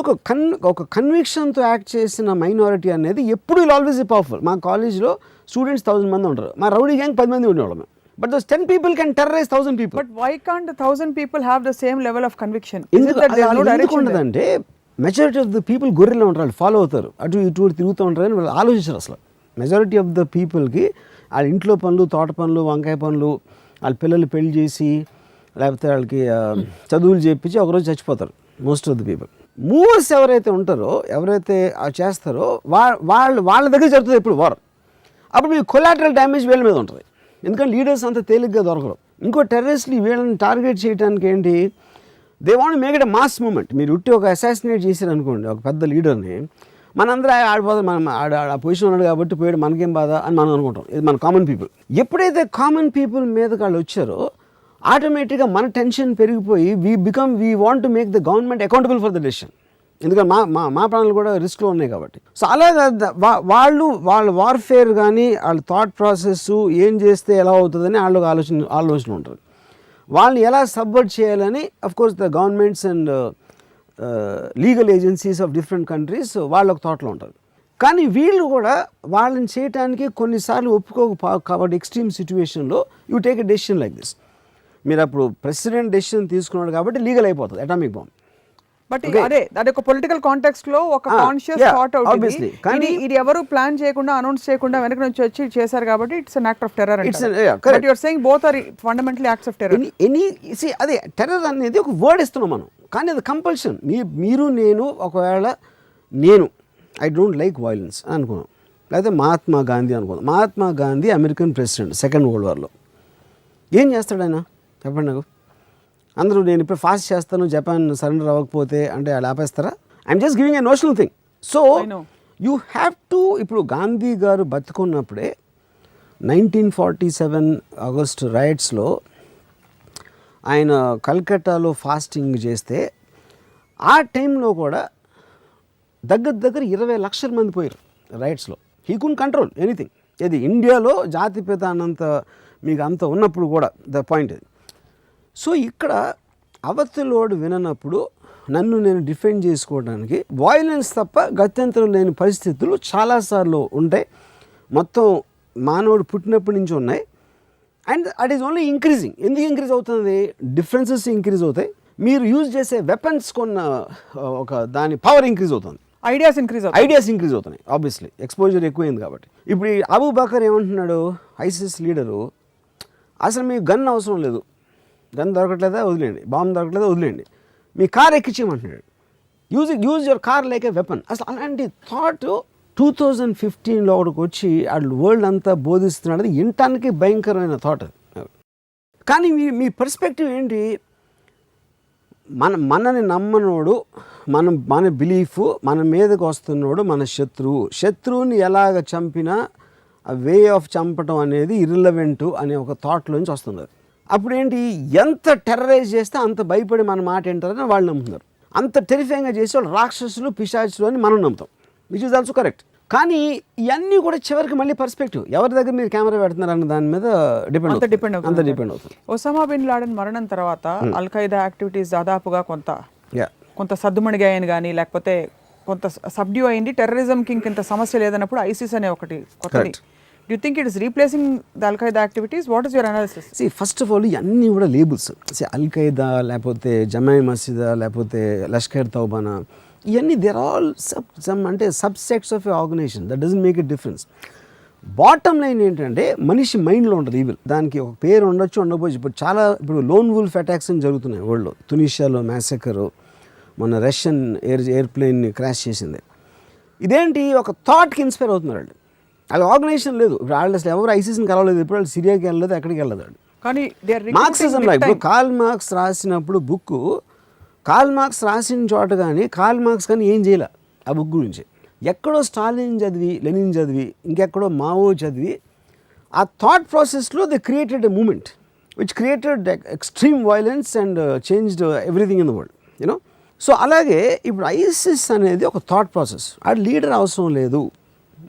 ఒక కన్విక్షన్తో యాక్ట్ చేసిన మైనారిటీ అనేది ఎప్పుడు విల్ ఆల్వేస్ బి పవర్ఫుల్. మా కాలేజ్లో స్టూడెంట్స్ 1000 మంది ఉంటారు, మా రౌడీ గ్యాంగ్ 10 మంది ఉండేవాళ్ళం. But those 10 people can terrorize 1000 people.
But why can't 1000 people have the same level of conviction?
ఎందుకు ఉండదంటే మెజారిటీ ఆఫ్ ద పీపుల్ గొర్రెలో ఉంటారు, వాళ్ళు ఫాలో అవుతారు, అటు ఇటు తిరుగుతూ ఉంటారు అని వాళ్ళు ఆలోచించారు. అసలు మెజారిటీ ఆఫ్ ద పీపుల్కి వాళ్ళ ఇంట్లో పనులు, తోట పనులు, వంకాయ పనులు, వాళ్ళ పిల్లలు పెళ్లి చేసి లేకపోతే వాళ్ళకి చదువులు చేయించి ఒకరోజు చచ్చిపోతారు most of the people. Movers ఎవరైతే ఉంటారో, ఎవరైతే చేస్తారో వాళ్ళ దగ్గర జరుగుతుంది ఎప్పుడు వార్. అప్పుడు మీకు కొలాటరల్ డ్యామేజ్ వీళ్ళ మీద ఉంటుంది, ఎందుకంటే లీడర్స్ అంత తేలిగ్గా దొరకరు. ఇంకో టెర్రరిస్ట్ని వీళ్ళని టార్గెట్ చేయడానికి ఏంటి, they want make it a mass movement. మీరు ఉట్టి ఒక అసాసినేట్ చేశారు అనుకోండి ఒక పెద్ద లీడర్ని, మనందరూ ఆడిపోతాం, మనం ఆ పొజిషన్ ఉన్నాడు కాబట్టి పోయాడు, మనకేం బాధ అని మనం అనుకుంటాం. ఇది మన కామన్ పీపుల్. ఎప్పుడైతే కామన్ పీపుల్ మీదకి వాళ్ళు వచ్చారో ఆటోమేటిక్గా మన టెన్షన్ పెరిగిపోయి we want to make the government accountable for the decision. ఎందుకంటే మా ప్రాణాలు కూడా రిస్క్లో ఉన్నాయి కాబట్టి. సో అలాగా వాళ్ళ వార్ఫేర్ కానీ వాళ్ళ థాట్ ప్రాసెస్ ఏం చేస్తే ఎలా అవుతుందని వాళ్ళకి ఆలోచన ఉంటుంది. వాళ్ళని ఎలా సబ్వర్ట్ చేయాలని of course the governments and legal agencies of different countries వాళ్ళ థాట్లో ఉంటుంది. కానీ వీళ్ళు కూడా వాళ్ళని చేయడానికి కొన్నిసార్లు కాబట్టి ఎక్స్ట్రీమ్ సిచ్యువేషన్లో you take a decision like this. మీరు అప్పుడు ప్రెసిడెంట్ డెసిషన్ తీసుకున్నాడు కాబట్టి లీగల్ అయిపోతుంది అటామిక్ బాంబ్.
బట్ అదే ఒక పొలిటికల్ కాంటెక్స్ట్ లో ఒక కాన్షియస్ థాట్ అవుతుంది. కానీ ఇది ఎవరు ప్లాన్ చేయకుండా అనౌన్స్ చేయకుండా వెనక నుంచి వచ్చి చేశారు కాబట్టి it's an act of terror. But you are saying both are fundamentally acts of terror.
అదే టెర్రర్ అనేది ఒక వర్డ్ ఇస్తున్నాం మనం, కానీ అది కంపల్షన్. మీరు నేను ఒకవేళ ఐ డోంట్ లైక్ వైలెన్స్ అనుకున్నాం, లేకపోతే మహాత్మా గాంధీ అనుకున్నాం. Mahatma Gandhi American president second world వార్లో. ఏం చేస్తాడు ఆయన చెప్పండి నాకు? అందరూ నేను ఇప్పుడు ఫాస్ట్ చేస్తాను, జపాన్ సరెండర్ అవ్వకపోతే అంటే వాళ్ళు ఆపేస్తారా? I'm just giving a notional thing. So you have to, ఇప్పుడు గాంధీ గారు బతుకున్నప్పుడే 1947 ఆగస్టు రైట్స్లో ఆయన కల్కట్టాలో ఫాస్టింగ్ చేస్తే ఆ టైంలో కూడా దగ్గర 20 లక్షల మంది పోయారు రైట్స్లో. He could control anything. ఇది ఇండియాలో జాతిపిత అన్నంత మీకు అంత ఉన్నప్పుడు కూడా ద పాయింట్ ఇది. సో ఇక్కడ అవతలోడు విననప్పుడు నన్ను నేను డిఫెండ్ చేసుకోవడానికి వాయిలెన్స్ తప్ప గత్యంతరం లేని పరిస్థితులు చాలాసార్లు ఉంటాయి. మొత్తం మానవుడు పుట్టినప్పటి నుంచి ఉన్నాయి. And at is only increasing. ఎందుకు ఇంక్రీజ్ అవుతుంది? డిఫరెన్సెస్ ఇంక్రీజ్ అవుతాయి. మీరు యూజ్ చేసే వెపన్స్ కొన్న ఒక దాని పవర్ ఇంక్రీజ్ అవుతుంది. ఐడియాస్ ఇంక్రీజ్ అవుతున్నాయి. ఆబ్వియస్లీ ఎక్స్పోజర్ ఎక్కువైంది కాబట్టి. ఇప్పుడు ఈ అబూ బకర్ ఏమంటున్నాడు, ఐసిస్ లీడరు, అసలు మీకు గన్ అవసరం లేదు, గన్ దొరకట్లేదా వదిలేండి, బాంబు దొరకట్లేదా వదిలేండి, మీ కార్ ఎక్కించేయమంటున్నాడు. Use your car like a weapon. అసలు అలాంటి థాట్ 2015లో ఒకటికి వచ్చి వాళ్ళు వరల్డ్ అంతా బోధిస్తున్నాడు. అది వినటానికి భయంకరమైన థాట్. కానీ మీ పర్స్పెక్టివ్ ఏంటి? మనని నమ్మనోడు, మన బిలీఫ్, మన మీదకి వస్తున్నోడు మన శత్రువుని ఎలాగ చంపినా ఆ వే ఆఫ్ చంపటం అనేది ఇర్రిలవెంట్ అనే ఒక థాట్లోంచి వస్తుంది. అప్పుడు ఏంటి, ఎంత టెర్రరైజ్ చేస్తే అంత భయపడి మన మాట ఏంటారని వాళ్ళు నమ్ముతున్నారు. అంత టెరిఫైంగ్గా చేసే వాళ్ళు రాక్షసులు, పిశాచులు అని మనం నమ్ముతాం, విచ్ ఇస్ ఆల్సో కరెక్ట్. కానీ ఇవన్నీ కూడా చివరికి మళ్ళీ పర్స్పెక్టివ్, ఎవరి దగ్గర మీరు కెమెరా పెడుతున్నారు అన్న దాని మీద డిపెండ్ అవుతుంది.
ఒసామా బిన్ లాడెన్ మరణం తర్వాత అల్ ఖైదా యాక్టివిటీస్ దాదాపుగా కొంత సద్దుమణిగాయని కానీ లేకపోతే కొంత సబ్డ్యూ అయింది. టెర్రరిజంకి ఇంత సమస్య లేదన్నప్పుడు ఐసిస్ అనే ఒకటి కొత్తది. Do you think it is replacing the Al Qaeda activities? What is your analysis?
See, first of all, ఇవన్నీ కూడా లేబుల్స్. అల్ ఖైదా లేకపోతే జమాయి మసీదా లేకపోతే లష్కర్ తౌబానా, ఇవన్నీ దేర్ ఆల్ అంటే subjects of a organization. That doesn't make a difference. Bottom line ఏంటంటే మనిషి మైండ్లో ఉంటుంది ఈవిల్. దానికి ఒక పేరు ఉండొచ్చు, ఉండకపోవచ్చు. ఇప్పుడు లోన్ వూల్ఫ్ అటాక్స్ అని జరుగుతున్నాయి వరల్డ్లో. తునిషియాలో మ్యాసెకరు, మొన్న రష్యన్ ఎయిర్ప్లేన్ని క్రాష్ చేసింది. ఇదేంటి, ఒక థాట్కి ఇన్స్పైర్ అవుతున్నారు వాళ్ళు. వాళ్ళ ఆర్గనైజేషన్ లేదు. ఇప్పుడు వాళ్ళు అసలు ఎవరు ఐసిస్ని కలవలేదు, ఇప్పుడు వాళ్ళు సిరియాకి వెళ్ళలేదు, ఎక్కడికి వెళ్ళదు.
కానీ they are
మార్క్సిజం
recruiting
ఇప్పుడు కార్ల్ మార్క్స్ రాసినప్పుడు బుక్ కార్ల్ మార్క్స్ రాసిన చోట కానీ కార్ల్ మార్క్స్ కానీ ఏం చేయాల ఆ బుక్ గురించి. ఎక్కడో స్టాలిన్ చదివి, లెనిన్ చదివి, ఇంకెక్కడో మావో చదివి ఆ థాట్ ప్రాసెస్లో they created a movement which created extreme violence and changed everything in the world you know. So అలాగే ఇప్పుడు ఐసిస్ అనేది ఒక థాట్ ప్రాసెస్. ఆ లీడర్ అవసరం లేదు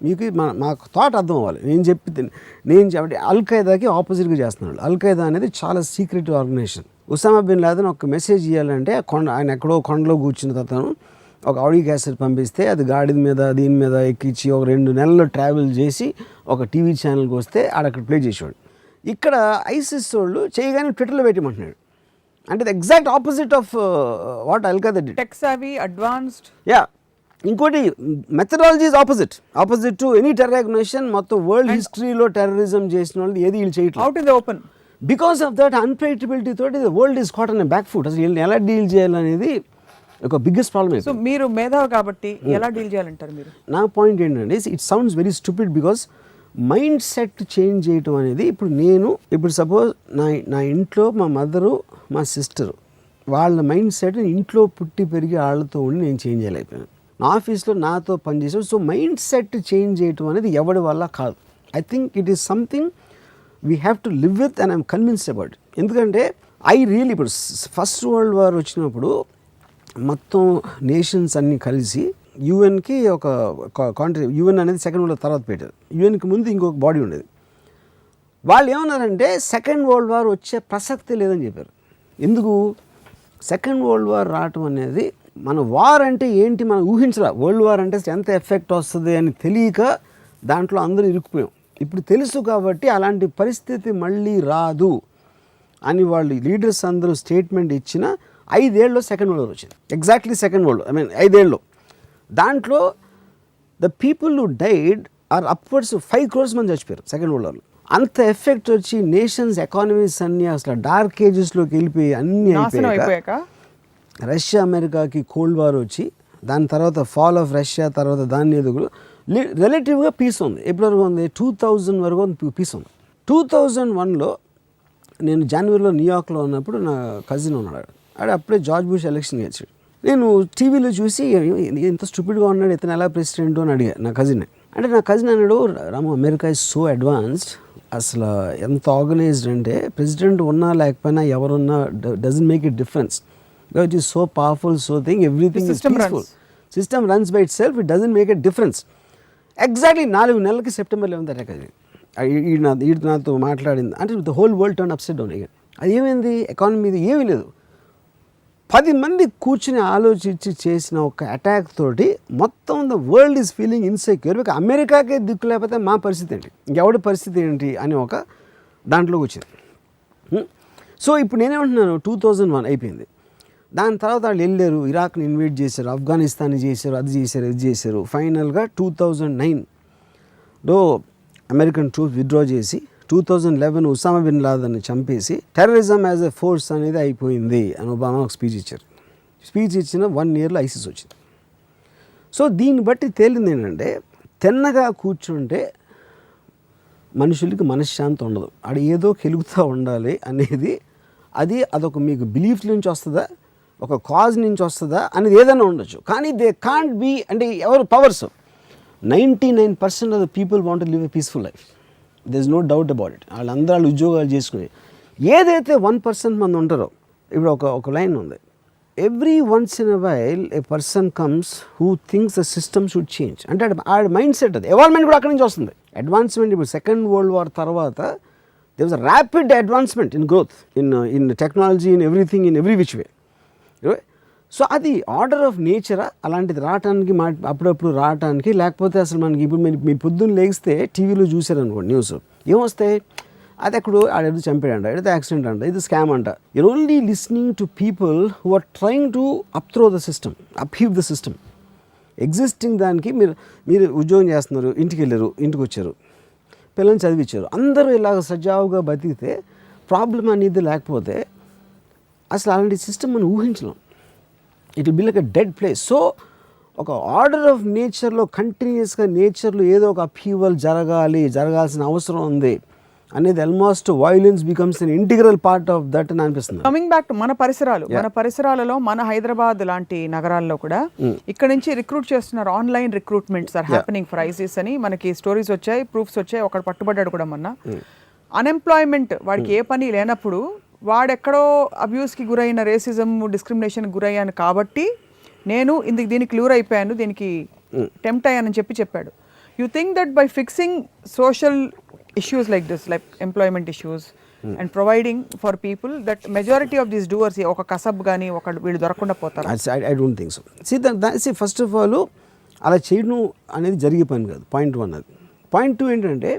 మీకు, మాకు థాట్ అర్థం అవ్వాలి. నేను చెప్పి అల్ఖైదాకి ఆపోజిట్గా చేస్తున్నాడు. అల్ఖైదా అనేది చాలా secret organisation. Osama bin Laden ఒక మెసేజ్ ఇవ్వాలంటే ఆయన ఎక్కడో కొండలో కూర్చున్న తను ఒక ఆడియో క్యాసెట్ పంపిస్తే అది గాడి మీద దీని మీద ఎక్కించి ఒక 2 నెలలు ట్రావెల్ చేసి ఒక టీవీ ఛానల్కి వస్తే ఆడక్కడ ప్లే చేసేవాడు. ఇక్కడ ఐసిస్ వాళ్ళు చేయగానే ట్విట్టర్లో పెట్టమంటున్నాడు. అంటే the exact opposite of what Al Qaeda did.
Tech savvy, advanced.
Yeah, ఇంకోటి methodology is opposite to any terror organization. మొత్తం వరల్డ్ హిస్టరీలో టెర్రరిజం చేసిన వాళ్ళు ఏది వీళ్ళు చేయట్లేదు.
Out in the open.
Because of that unpredictability తోటి the world is caught on back foot. అసలు వీళ్ళని ఎలా డీల్ చేయాలనేది ఒక బిగ్గెస్ట్ ప్రాబ్లమ్.
సో మీరు మేధావి కాబట్టి ఎలా డీల్ చేయాలంటారు మీరు?
నా పాయింట్ ఏంటంటే it sounds very stupid because mind set change చేయటం అనేది ఇప్పుడు సపోజ్ నా ఇంట్లో మా మదరు మా సిస్టరు వాళ్ళ మైండ్ సెట్ ఇంట్లో పుట్టి పెరిగి వాళ్ళతో ఉండి నేను చేంజ్ చేయలేకపోయాను. నా ఆఫీస్లో నాతో పనిచేసాడు. సో మైండ్ సెట్ చేంజ్ చేయటం అనేది ఎవరి వల్ల కాదు. I think it is something we have to live with and I'm convinced about. ఎందుకంటే ఇప్పుడు ఫస్ట్ వరల్డ్ వార్ వచ్చినప్పుడు మొత్తం నేషన్స్ అన్నీ కలిసి యుఎన్కి ఒక కాంట్రీ, యుఎన్ అనేది సెకండ్ వరల్డ్ తర్వాత పెట్టారు. యుఎన్కి ముందు ఇంకొక బాడీ ఉండేది. వాళ్ళు ఏమన్నారంటే సెకండ్ వరల్డ్ వార్ వచ్చే ప్రసక్తి లేదని చెప్పారు. ఎందుకు? సెకండ్ వరల్డ్ వార్ రావటం అనేది మన వార్ అంటే ఏంటి మనం ఊహించరా. వరల్డ్ వార్ అంటే ఎంత ఎఫెక్ట్ వస్తుంది అని తెలియక దాంట్లో అందరూ ఇరుక్కుపోయాం. ఇప్పుడు తెలుసు కాబట్టి అలాంటి పరిస్థితి మళ్ళీ రాదు అని వాళ్ళు లీడర్స్ అందరూ స్టేట్మెంట్ ఇచ్చిన 5 ఏళ్ళలో సెకండ్ వరల్డ్ వార్ వచ్చింది. ఎగ్జాక్ట్లీ సెకండ్ వరల్డ్ 5 ఏళ్ళలో. దాంట్లో the people who died are upwards 5 crores మంది చచ్చిపోయారు సెకండ్ వరల్డ్ వార్లో. అంత ఎఫెక్ట్ వచ్చి నేషన్స్ ఎకానమీస్ అన్నీ అసలు డార్క్ ఏజెస్లోకి వెళ్ళిపోయి అన్నీ అయిపోయాక రష్యా అమెరికాకి కోల్డ్ వార్ వచ్చి దాని తర్వాత ఫాల్ ఆఫ్ రష్యా తర్వాత దాన్ని ఎదుగులు రిలేటివ్గా పీస్ ఉంది. ఎప్పటివరకు ఉంది? 2000 వరకు పీస్ ఉంది. 2001లో నేను జనవరిలో న్యూయార్క్లో ఉన్నప్పుడు నా కజిన్ ఉన్నాడు. అప్పుడే జార్జ్ బుష్ ఎలక్షన్ గెలిచాడు. నేను టీవీలో చూసి ఎంత స్టూపిడ్గా ఉన్నాడు ఇతను ఎలా ప్రెసిడెంట్ అని అడిగా నా కజిన్. అంటే నా కజిన్ అన్నాడు, రాము అమెరికా ఇస్ సో అడ్వాన్స్డ్, అసలు ఎంత ఆర్గనైజ్డ్ అంటే ప్రెసిడెంట్ ఉన్నా లేకపోయినా ఎవరున్నా doesn't make it difference. It is so powerful, so thing everything is peaceful. System runs by it self, it doesn't make a difference. Exactly 4 నెలలకి September 11th attack అయింది. ఈడు నాతో మాట్లాడింది అంటే the whole world turn upside down అయ్యాడు. అది ఏమైంది? Economy మీద ఏమీ లేదు. 10 మంది కూర్చుని ఆలోచించి చేసిన ఒక అటాక్ తోటి మొత్తం the world is feeling insecure. ఇక అమెరికాకే దిక్కు లేకపోతే మా పరిస్థితి ఏంటి, ఇంకెవడి పరిస్థితి ఏంటి అని ఒక దాంట్లోకి వచ్చింది. సో ఇప్పుడు నేనేమంటున్నాను, 2001 అయిపోయింది. దాని తర్వాత వాళ్ళు వెళ్ళారు, ఇరాక్ని ఇన్వైట్ చేశారు, ఆఫ్ఘనిస్తాన్ని చేశారు, అది చేశారు, ఇది చేశారు. ఫైనల్గా 2009లో అమెరికన్ ట్రూప్స్ విత్డ్రా చేసి 2011 ఉసామా బిన్ లాదెన్ని చంపేసి టెర్రరిజం యాజ్ ఎ ఫోర్స్ అనేది అయిపోయింది అని ఒబామా ఒక స్పీచ్ ఇచ్చారు. స్పీచ్ ఇచ్చిన 1 yearలో ఐసిస్ వచ్చింది. సో దీన్ని బట్టి తేలింది ఏంటంటే తిన్నగా కూర్చుంటే మనుషులకి మనశ్శాంతి ఉండదు, ఆడ ఏదో కెలుగుతూ ఉండాలి అనేది అదొక మీకు బిలీఫ్ నుంచి వస్తుందా, ఒక కాజ్ నుంచి వస్తుందా అనేది ఏదైనా ఉండొచ్చు. కానీ దే కాంట్ బీ అంటే ఎవరు powers 99% of the people want to live a peaceful life. There is no doubt about it. వాళ్ళందరూ ఉద్యోగాలు చేసుకుని ఏదైతే 1% మంది ఉంటారో, ఇప్పుడు ఒక లైన్ ఉంది, every once in a while A person comes who thinks the system should change. అంటే ఆ మైండ్ సెట్ అది ఎవాల్వ్మెంట్ కూడా అక్కడి నుంచి వస్తుంది. అడ్వాన్స్మెంట్ ఇప్పుడు సెకండ్ వరల్డ్ వార్ తర్వాత there was a rapid advancement in growth in technology, in everything, in every which way. So అది ఆర్డర్ ఆఫ్ నేచరా అలాంటిది రావటానికి అప్పుడప్పుడు రావటానికి, లేకపోతే అసలు మనకి ఇప్పుడు మీ పొద్దున్న లేగిస్తే టీవీలో చూసారనుకోండి న్యూస్ ఏమొస్తాయి, అది ఎక్కడో ఆడేదో చంపాడంట, ఏదో యాక్సిడెంట్ అంట, ఇది స్కామ్ అంట. You're only listening to people who are trying to upthrow the system, upheave the system. Existing దానికి మీరు ఉద్యోగం చేస్తున్నారు, ఇంటికి వెళ్ళారు, ఇంటికి వచ్చారు, పిల్లల్ని చదివించారు, అందరూ ఇలాగ సజావుగా బతికితే ప్రాబ్లం అనేది లేకపోతే అసలు అలాంటి సిస్టమ్ మనం ఊహించలేం. It will be like a dead place. So ఒక ఆర్డర్ ఆఫ్ నేచర్లో కంటిన్యూస్గా నేచర్లో ఏదో ఒక అప్హీవల్ జరగాల్సిన అవసరం ఉంది అనేది almost violence becomes an integral part of that అని అనిపిస్తుంది.
కమింగ్ బ్యాక్ టు మన పరిసరాలలో మన హైదరాబాద్ లాంటి నగరాల్లో కూడా ఇక్కడ నుంచి రిక్రూట్ చేస్తున్నారు. Online recruitments are happening for ISIS అని మనకి స్టోరీస్ వచ్చాయి, ప్రూఫ్స్ వచ్చాయి. ఒకడు పట్టుబడ్డాడు కూడా మొన్న. అన్ఎంప్లాయ్మెంట్, వాడికి ఏ పని లేనప్పుడు వాడెక్కడో అబ్యూస్కి గురైన, రేసిజం, డిస్క్రిమినేషన్ గురయ్యాను కాబట్టి నేను దీనికి క్లూర్ అయిపోయాను, దీనికి టెంప్ట్ అయ్యానని చెప్పాడు. You think that by fixing social issues like this, like employment issues, and providing for people, that majority of these doers oka kasab gaani oka veelu dorakunda potaru?
I don't think so. See first of all అలా చేయడం అనేది జరిగే పని కాదు. Point 1 అది. Point 2 ఏంటంటే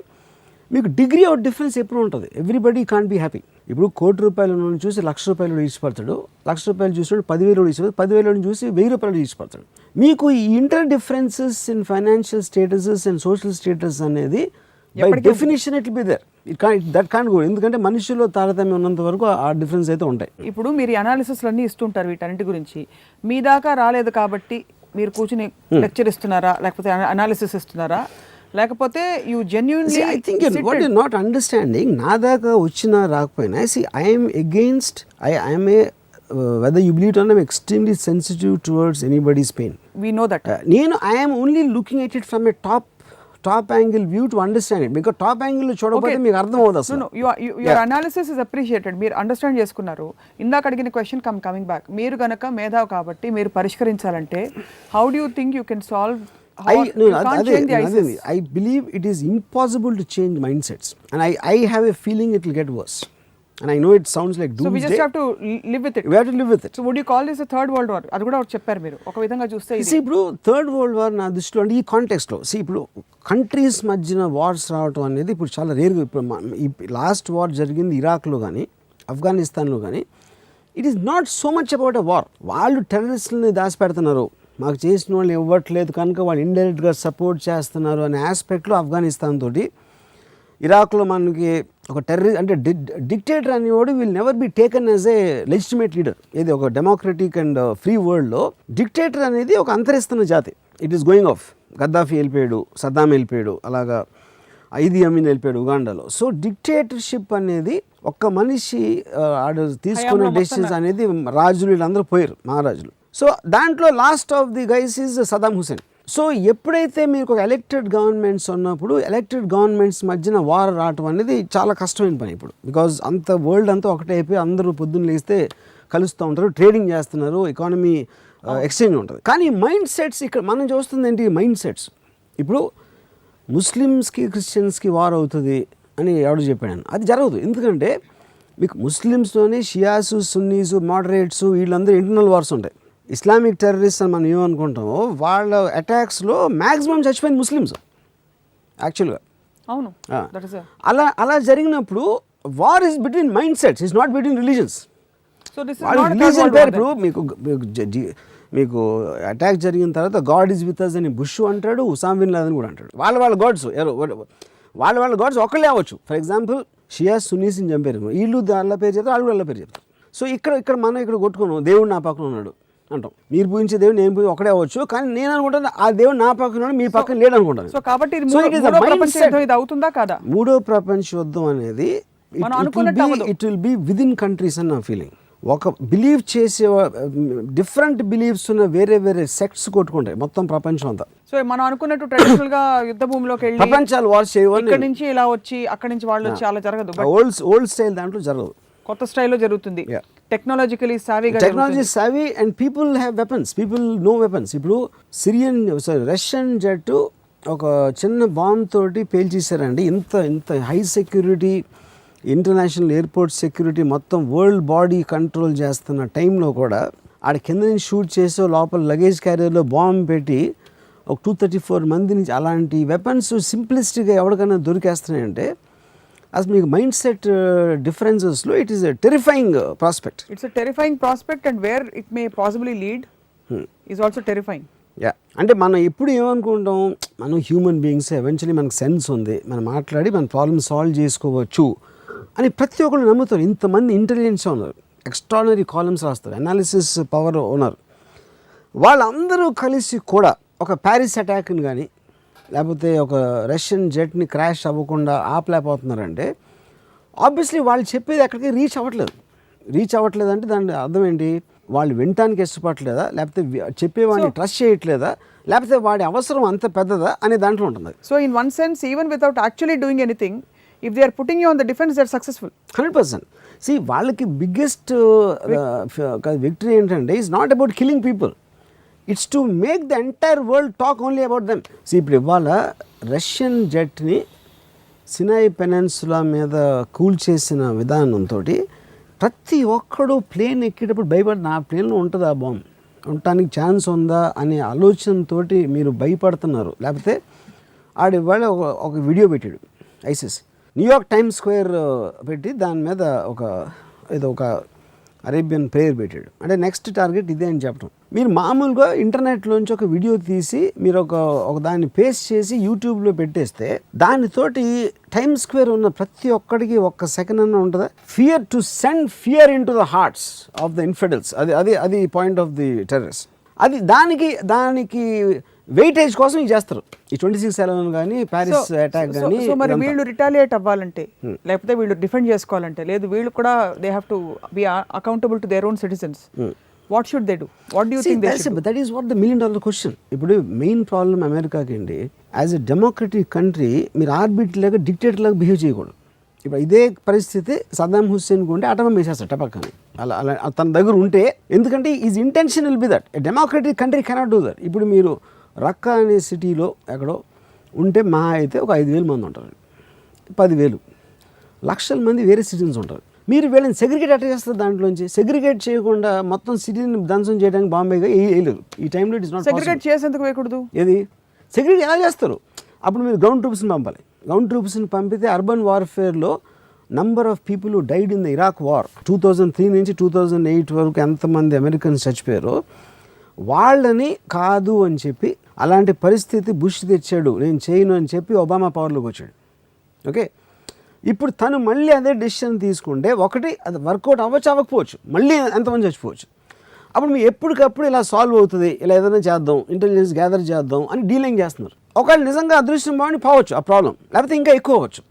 మీకు degree of difference ఎప్పుడు ఉంటుంది. Everybody can't be happy. ఇప్పుడు ₹1,00,000 చూసి ₹1,00,000 ఇష్టపడతాడు, ₹1,00,000 చూసినప్పుడు ₹10,000 ఇష్టపడతాడు, ₹10,000 చూసి ₹1,000 ఇష్టపడతాడు. మీకు ఈ inter differences in financial statuses and social status అనేది by definition it will be there. That can't go. ఎందుకంటే మనుషుల్లో తారతమ్యం ఉన్నంత వరకు ఆ డిఫరెన్స్ అయితే ఉంటాయి.
ఇప్పుడు మీరు అనాలిసిస్లు అన్నీ ఇస్తుంటారు వీటన్నిటి గురించి, మీ దాకా రాలేదు కాబట్టి మీరు కూర్చుని లెక్చర్ ఇస్తున్నారా, లేకపోతే అనాలిసిస్ ఇస్తున్నారా, లేకపోతే you genuinely?
I think what you not understanding, నా దాకా వచ్చినా రాకపోయినా, I'm against, I'm a whether you believe it or not, I'm extremely sensitive towards anybody's pain.
We know that.
I am only looking at it from a top angle view to understand it, because top angle లో చూడకపోతే మీకు అర్థం అవుతుంది అసలు.
No, your analysis is appreciated. మీరు understand చేసుకున్నారు. ఇందాక అడిగిన క్వశ్చన్ కమింగ్ బ్యాక్, మీరు గనక మేధావి కాబట్టి మీరు పరిష్కరించాలంటే how do you think you can solve?
I believe it is impossible to change mindsets, and I have a feeling it will get worse, and I know it sounds like doomsday.
So we just have to live with it.
We have to live with it.
So would you call this a third world war? అది కూడా చెప్పారు మీరు. ఒక విధంగా చూస్తే ఇది.
See, ఇప్పుడు third world war నా దృష్టిలో అంటే ఈ కాంటెక్స్ట్లో, ఇప్పుడు కంట్రీస్ మధ్యన వార్స్ రావటం అనేది ఇప్పుడు చాలా రేర్గా. ఇప్పుడు లాస్ట్ వార్ జరిగింది ఇరాక్లో కానీ ఆఫ్ఘనిస్తాన్లో కానీ. It is not so much about a war. వాళ్ళు టెర్రరిస్టులని దాచిపెడుతున్నారు, మాకు చేసిన వాళ్ళు ఇవ్వట్లేదు కనుక వాళ్ళు ఇండైరెక్ట్గా సపోర్ట్ చేస్తున్నారు అనే ఆస్పెక్ట్లో ఆఫ్ఘనిస్తాన్ తోటి. ఇరాక్లో మనకి ఒక అంటే డిక్టేటర్ అనేవాడు will never be taken as a legitimate leader. ఇది ఒక డెమోక్రటిక్ అండ్ ఫ్రీ వరల్డ్లో డిక్టేటర్ అనేది ఒక అంతరిస్తున్న జాతి. It is going off. Gaddafi వెళ్ళిపోయాడు, సద్దాం వెళ్ళిపోయాడు, అలాగా ఐది అమీన్ వెళ్ళిపోయాడు ఉగాండాలో. సో డిక్టేటర్షిప్ అనేది ఒక్క మనిషి తీసుకునే డెసిషన్స్ అనేది రాజులు వీళ్ళందరూ పోయారు, మహారాజులు. సో దాంట్లో last of the guys is Saddam Hussein. So ఎప్పుడైతే మీకు ఒక ఎలక్టెడ్ గవర్నమెంట్స్ ఉన్నప్పుడు ఎలక్టెడ్ గవర్నమెంట్స్ మధ్యన వార్ రావటం అనేది చాలా కష్టమైన పని ఇప్పుడు. బికాజ్ అంత వరల్డ్ అంతా ఒకటే అయిపోయి అందరూ పొద్దున్న లేస్తే కలుస్తూ ఉంటారు, ట్రేడింగ్ చేస్తున్నారు, ఎకానమీ ఎక్స్చేంజ్ ఉంటుంది. కానీ మైండ్ సెట్స్ ఇక్కడ మనం చూస్తుంది ఏంటి, మైండ్ సెట్స్. ఇప్పుడు ముస్లిమ్స్కి క్రిస్టియన్స్కి వార్ అవుతుంది అని ఎవడు చెప్పాడు, అది జరగదు. ఎందుకంటే మీకు ముస్లిమ్స్లోనే షియాసు, సున్నీసు, మోడరేట్స్ వీళ్ళందరూ ఇంటర్నల్ వార్స్ ఉంటాయి. ఇస్లామిక్ టెర్రరిస్ట్ అని మనం ఏమనుకుంటామో వాళ్ళ అటాక్స్లో మ్యాక్సిమం చచ్చిపోయింది ముస్లిమ్స్ యాక్చువల్గా.
అవును.
అలా జరిగినప్పుడు war is between mind sets, is not between religions. Religion పేరు ఇప్పుడు మీకు అటాక్ జరిగిన తర్వాత గాడ్ ఈజ్ విత్ అస్ అని బుష్ అంటాడు, ఉసామా బిన్ లాదెన్ కూడా అంటాడు. వాళ్ళ గాడ్స్ వాళ్ళ గాడ్స్ ఒకళ్ళే అవ్వచ్చు. ఫర్ ఎగ్జాంపుల్ షియా సున్నీస్ని చంపారు, వీళ్ళు వాళ్ళ పేరు చెప్తారు, వాళ్ళు వాళ్ళ పేరు చెప్తారు. సో ఇక్కడ మనం ఇక్కడ కొట్టుకున్నాం, దేవుడు నా పక్కన ఉన్నాడు అంటాం. మీరు పూజించే దేవుడు నేను పూజ ఒకటే అవ్వచ్చు, కానీ నేను అనుకుంటాను ఆ దేవుడు నా పక్కన ఉన్నాడు, మీ పక్కన లేడు అనుకుంటాను.
సో కాబట్టి అవుతుందా కాదా?
మూడో ప్రపంచ యుద్ధం అనేది it will B with in countries అని నా ఫీలింగ్. ఒక బిలీవ్ చేసే డిఫరెంట్ బిలీవ్స్ ఉన్న వేరే సెక్ట్స్ కొట్టుకుంటాయి మొత్తం ప్రపంచం అంతా.
సో మనం అనుకున్నట్టు ట్రెడిషనల్ గా యుద్ధ భూమిలోకి వెళ్ళి
ప్రపంచాలు వార్స్ చేయవాలి,
ఇక్కడ నుంచి ఇలా వచ్చి అక్కడ నుంచి వాళ్ళు వచ్చి అలా జరగదు.
ఓల్డ్ స్టైల్ దాంట్లో జరగదు,
కొత్త స్టైల్లో జరుగుతుంది. Technology
savvy and people have weapons, people no weapons. ఇప్పుడు రష్యన్ జెట్ ఒక చిన్న బాంబ్ తోటి పేల్చేశారండి. ఇంత high security international airport security మొత్తం వరల్డ్ బాడీ కంట్రోల్ చేస్తున్న టైంలో కూడా ఆడ కింద నుంచి షూట్ చేసో లోపల లగేజ్ క్యారియర్లో బాంబ్ పెట్టి ఒక 234 మంది నుంచి అలాంటి వెపన్స్ సింప్లిస్టిక్గా ఎవరికైనా దొరికేస్తున్నాయంటే అసలు మీకు మైండ్ సెట్ డిఫరెన్సెస్లో it is a terrifying prospect.
It's a terrifying prospect and where it may possibly lead is also terrifying.
అంటే మనం ఎప్పుడు ఏమనుకుంటాం, మనం హ్యూమన్ బీయింగ్స్ ఎవెన్చువలీ మనకు సెన్స్ ఉంది, మనం మాట్లాడి మన ప్రాబ్లమ్ సాల్వ్ చేసుకోవచ్చు అని ప్రతి ఒక్కరు నమ్ముతారు. ఇంతమంది ఇంటెలిజెన్స్ ఉన్నారు, ఎక్స్ట్రానరీ కాలమ్స్ రాస్తారు, అనాలిసిస్ పవర్ ఉన్నారు. వాళ్ళందరూ కలిసి కూడా ఒక ప్యారిస్ అటాక్ని కానీ లేకపోతే ఒక రష్యన్ జెట్ని క్రాష్ అవ్వకుండా ఆపలేకపోతున్నారంటే ఆబ్వియస్లీ వాళ్ళు చెప్పేది ఎక్కడికి రీచ్ అవ్వట్లేదు అంటే దాని అర్థం ఏంటి, వాళ్ళు వినటానికి ఇష్టపడలేదా, లేకపోతే చెప్పేవాడిని ట్రస్ట్ చేయట్లేదా, లేకపోతే వాడి అవసరం అంత పెద్దదా అనే దాంట్లో ఉంటుంది.
So in one sense even without actually doing anything, if they are putting you on the defence, they are successful
100%. వాళ్ళకి బిగ్గెస్ట్ విక్టరీ ఏంటంటే is not about killing people, it's to make the entire world talk only about them. ఇప్పుడు ఇవాళ Russian జెట్ని Sinai peninsula మీద కూల్చేసిన విధానంతో ప్రతి ఒక్కడు plane ఎక్కేటప్పుడు భయపడి నా ప్లేన్లో ఉంటుందా బాంబ్, ఉండటానికి ఛాన్స్ ఉందా అనే ఆలోచనతో మీరు భయపడుతున్నారు. లేకపోతే ఇవాళ ఒక వీడియో పెట్టాడు ఐసిస్, న్యూయార్క్ టైమ్స్ స్క్వేర్ పెట్టి దాని మీద ఒక అరేబియన్ ప్రేయర్ పెట్టాడు. అంటే నెక్స్ట్ టార్గెట్ ఇదే అని చెప్పడం. మీరు మామూలుగా ఇంటర్నెట్లోంచి ఒక వీడియో తీసి మీరు ఒక దాన్ని పేస్ట్ చేసి యూట్యూబ్లో పెట్టేస్తే దానితోటి టైమ్స్ స్క్వేర్ ఉన్న ప్రతి ఒక్కడికి ఒక్క సెకండ్ అన్న ఉంటుందా? Fear, to send fear into the hearts of the infidels. అది పాయింట్ ఆఫ్ ది టెర్రరిస్ట్. అది దానికి వెయిటేజ్ కోసం ఇది చేస్తారు. ఈ 26/11 కానీ ప్యారిస్ అటాక్ కానీ.
సో మరి వీళ్ళు రిటాలియేట్ అవ్వాలంటే, లేకపోతే వీళ్ళు డిఫెండ్ చేసుకోవాలంటే, లేదు వీళ్ళు కూడా they have to be accountable to their own citizens, what should they do? What do you think they should?
That is what the $1 million question. ఇప్పుడు మెయిన్ ప్రాబ్లం అమెరికాకి అండి, యాజ్ ఎ డెమోక్రటిక్ కంట్రీ మీరు orbit లాగా dictator లాగా behave చేయకూడదు. ఇప్పుడు ఇదే పరిస్థితి సద్దాం హుస్సేన్కి ఉంటే అటమం వేసేస్తాడు టపక్కని, అలా తన దగ్గర ఉంటే. ఎందుకంటే is intention will be that a democratic country cannot do that. ఇప్పుడు మీరు రక్కా అనే సిటీలో ఎక్కడో ఉంటే మహా అయితే ఒక 5,000 మంది ఉంటారు, 10,000 లక్షల మంది వేరే సిటీన్స్ ఉంటారు. మీరు వీళ్ళని సెగ్రిగేట్ అట్లా చేస్తారు. దాంట్లోంచి సెగ్రిగేట్ చేయకుండా మొత్తం సిటీని ధ్వంసం చేయడానికి బాంబేగా వేయలేదు. ఈ టైంలో ఇట్ ఇస్ నాట్
సెగ్రిగేట్ చేసేందుకు వేయకూడదు.
ఏది సెగ్రిగేట్ ఎలా చేస్తారు? అప్పుడు మీరు గ్రౌండ్ ట్రూప్స్ని పంపాలి. గ్రౌండ్ ట్రూప్స్ని పంపితే అర్బన్ వార్ఫేర్లో number of people who died in the Iraq war 2003 నుంచి 2008 వరకు ఎంతమంది అమెరికన్స్ చచ్చిపోయారో వాళ్ళని కాదు అని చెప్పి, అలాంటి పరిస్థితి బుష్ తెచ్చాడు, నేను చేయను అని చెప్పి ఒబామా పవర్లోకి వచ్చాడు. ఓకే, ఇప్పుడు తను మళ్ళీ అదే డెసిషన్ తీసుకుంటే ఒకటి అది వర్కౌట్ అవ్వకపోవచ్చు, మళ్ళీ ఎంతమంది చచ్చిపోవచ్చు. అప్పుడు మీరు ఎప్పటికప్పుడు ఇలా సాల్వ్ అవుతుంది, ఇలా ఏదైనా చేద్దాం, ఇంటెలిజెన్స్ గ్యాదర్ చేద్దాం అని డీలింగ్ చేస్తున్నారు. ఒకవేళ నిజంగా అదృష్టం బాగుండి పోవచ్చు ఆ ప్రాబ్లం, లేకపోతే ఇంకా ఎక్కువ అవ్వచ్చు.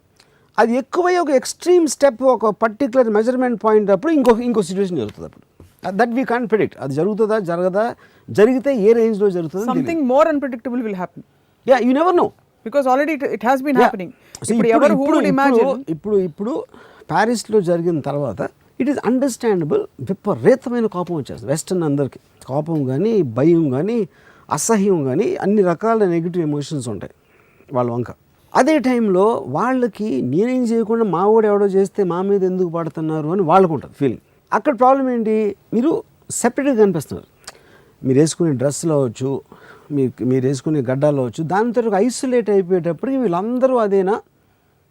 అది ఎక్కువై ఒక ఎక్స్ట్రీమ్ స్టెప్, ఒక పర్టికులర్ మెజర్మెంట్ పాయింట్ అప్పుడు ఇంకో సిచ్యువేషన్ జరుగుతుంది. అప్పుడు దట్ వీ కాంట్ ప్రెడిక్ట్. అది జరుగుతుందా జరగదా, జరిగితే ఏ రేంజ్లో జరుగుతుంది.
Something more unpredictable will happen.
Yeah, you never know,
because already it has been happening.
ఇప్పుడు ప్యారిస్లో జరిగిన తర్వాత ఇట్ ఈస్ అండర్స్టాండబుల్. విపరీతమైన కోపం వచ్చేస్తుంది వెస్టర్న్ అందరికీ. కోపం కానీ, భయం కానీ, అసహ్యం కానీ, అన్ని రకాల నెగిటివ్ ఎమోషన్స్ ఉంటాయి వాళ్ళ వంక. అదే టైంలో వాళ్ళకి నేనేం చేయకుండా మా వాడు ఎవడో చేస్తే మా మీద ఎందుకు పడుతున్నారు అని వాళ్ళకు ఉంటుంది ఫీలింగ్. అక్కడ ప్రాబ్లం ఏంటి, మీరు సెపరేట్గా కనిపిస్తున్నారు. మీరు వేసుకునే డ్రెస్సులో అవచ్చు, మీరు వేసుకునే గడ్డాలో అవచ్చు, దాని తర్వాత ఐసోలేట్ అయిపోయేటప్పటికి వీళ్ళందరూ అదేనా,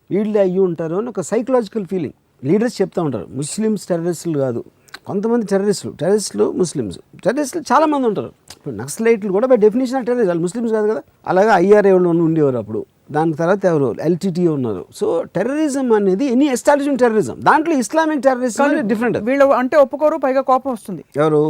వీళ్ళే అయ్యి ఉంటారు అని ఒక సైకలాజికల్ ఫీలింగ్. లీడర్స్ చెప్తూ ఉంటారు, ముస్లిమ్స్ టెర్రరిస్టులు కాదు, కొంతమంది టెర్రరిస్టులు ముస్లిమ్స్ చాలామంది ఉంటారు. ఇప్పుడు నక్సలైట్లు కూడా బై డెఫినేషన్ ఆఫ్ టెర్రరిస్ట్, వాళ్ళు ముస్లిమ్స్ కాదు కదా. అలాగే IRA వాళ్ళు ఉండేవారు అప్పుడు, దాని తర్వాత ఎవరు LTTE ఉన్నారు. సో టెర్రరిజం అనేది ఎనీ ఎస్టాబ్లిష్మెంట్ టెర్రరిజం, దాంట్లో ఇస్లామిక్ టెర్రరిజం అనేది డిఫరెంట్.
వీళ్ళు అంటే ఒప్పుకోరు, పైగా కోపం వస్తుంది.
ఎవరు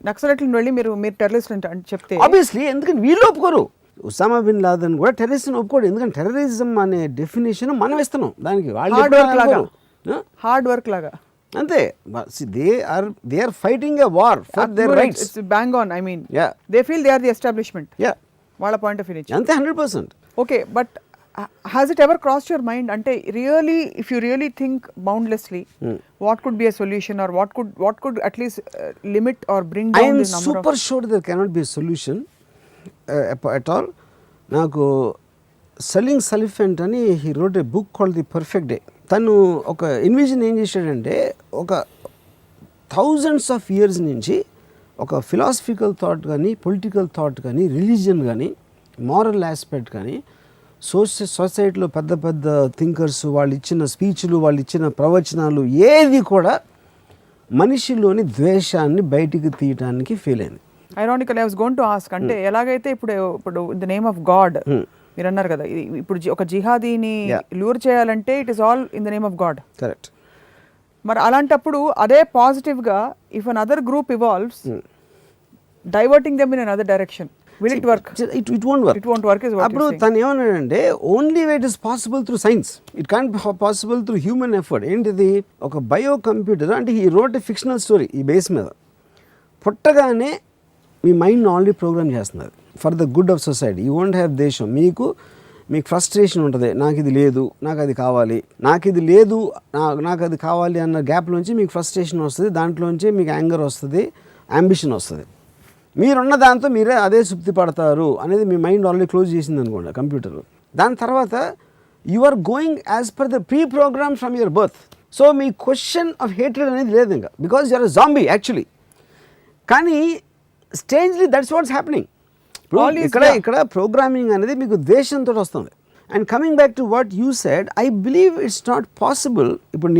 నక్సలైట్లను వెళ్ళి మీరు టెర్రరిస్ట్ అంటే చెప్తే
ఆబ్వియస్లీ, ఎందుకంటే వీళ్ళు ఒప్పుకోరు. ఉసామా బిన్ లాదెన్ కూడా టెర్రరిస్ట్ని ఒప్పుకోడు, ఎందుకంటే టెర్రరిజం అనే డెఫినేషన్ మనం ఇస్తున్నాం దానికి.
హార్డ్ వర్క్ లాగా
అంతే. They are fighting a war for their rights.
It's bang on. I mean they feel they are the establishment. వాళ్ళ పాయింట్ ఆఫ్ వ్యూ నుంచి
అంతే 100%.
Okay, but has it ever crossed your mind, ante really, if you really think boundlessly, what could be a solution, or what could at least limit or bring down the number of...
I am super sure there cannot be a solution at all. Naku Salim Salifant ani, he wrote a book called The Perfect Day. Tanu oka envision em chesadante, oka thousands of years nunchi oka philosophical thought gaani, political thought gaani, religion gaani, moral aspect gaani, సొసైటీలో పెద్ద పెద్ద thinkers వాళ్ళు ఇచ్చిన స్పీచ్లు, వాళ్ళు ఇచ్చిన ప్రవచనాలు ఏది కూడా మనిషిలోని ద్వేషాన్ని బయటికి తీయడానికి ఫెయిల్ అయింది.
Ironical, I was going to ask, అంటే ఎలాగైతే ఇప్పుడు in the name of God మీరు అన్నారు కదా, ఇప్పుడు ఒక జిహాదీని లూర్ చేయాలంటే it is all in the name of God.
Correct.
మరి అలాంటప్పుడు అదే పాజిటివ్గా if an other group evolves, diverting them in another direction, Will it work?
It won't work.
It won't work is what
అప్పుడు
you're saying.
తను ఏమన్నాడంటే only way it is possible through science, it can't possible through human effort. ఏంటిది, ఒక bio computer అంటే ఈ wrote a fictional story ఈ base మీద పుట్టగానే మీ మైండ్ ఆల్రెడీ ప్రోగ్రామ్ చేస్తున్నది for the good of society. You won't have దేశం, మీకు ఫ్రస్ట్రేషన్ ఉంటుంది, నాకు ఇది లేదు, నాకు అది కావాలి, నాకు ఇది లేదు, నాకు అది కావాలి అన్న గ్యాప్లోంచి మీకు ఫ్రస్ట్రేషన్ వస్తుంది, దాంట్లోంచి మీకు యాంగర్ వస్తుంది, అంబిషన్ వస్తుంది. మీరున్న దాంతో మీరే అదే తృప్తి పడతారు అనేది మీ మైండ్ ఆల్రెడీ క్లోజ్ చేసింది అనుకోండి కంప్యూటర్. దాని తర్వాత you are going as per the pre program from your birth. So మీ క్వశ్చన్ ఆఫ్ హేట్రెడ్ అనేది లేదు ఇంకా, because you're a zombie actually. కానీ స్ట్రేంజ్లీ దట్స్ వాట్స్ హ్యాపెనింగ్. ఇక్కడ ప్రోగ్రామింగ్ అనేది మీకు ద్వేషంతో వస్తుంది. And coming back to what you said, I believe it's not possible. ఇప్పుడు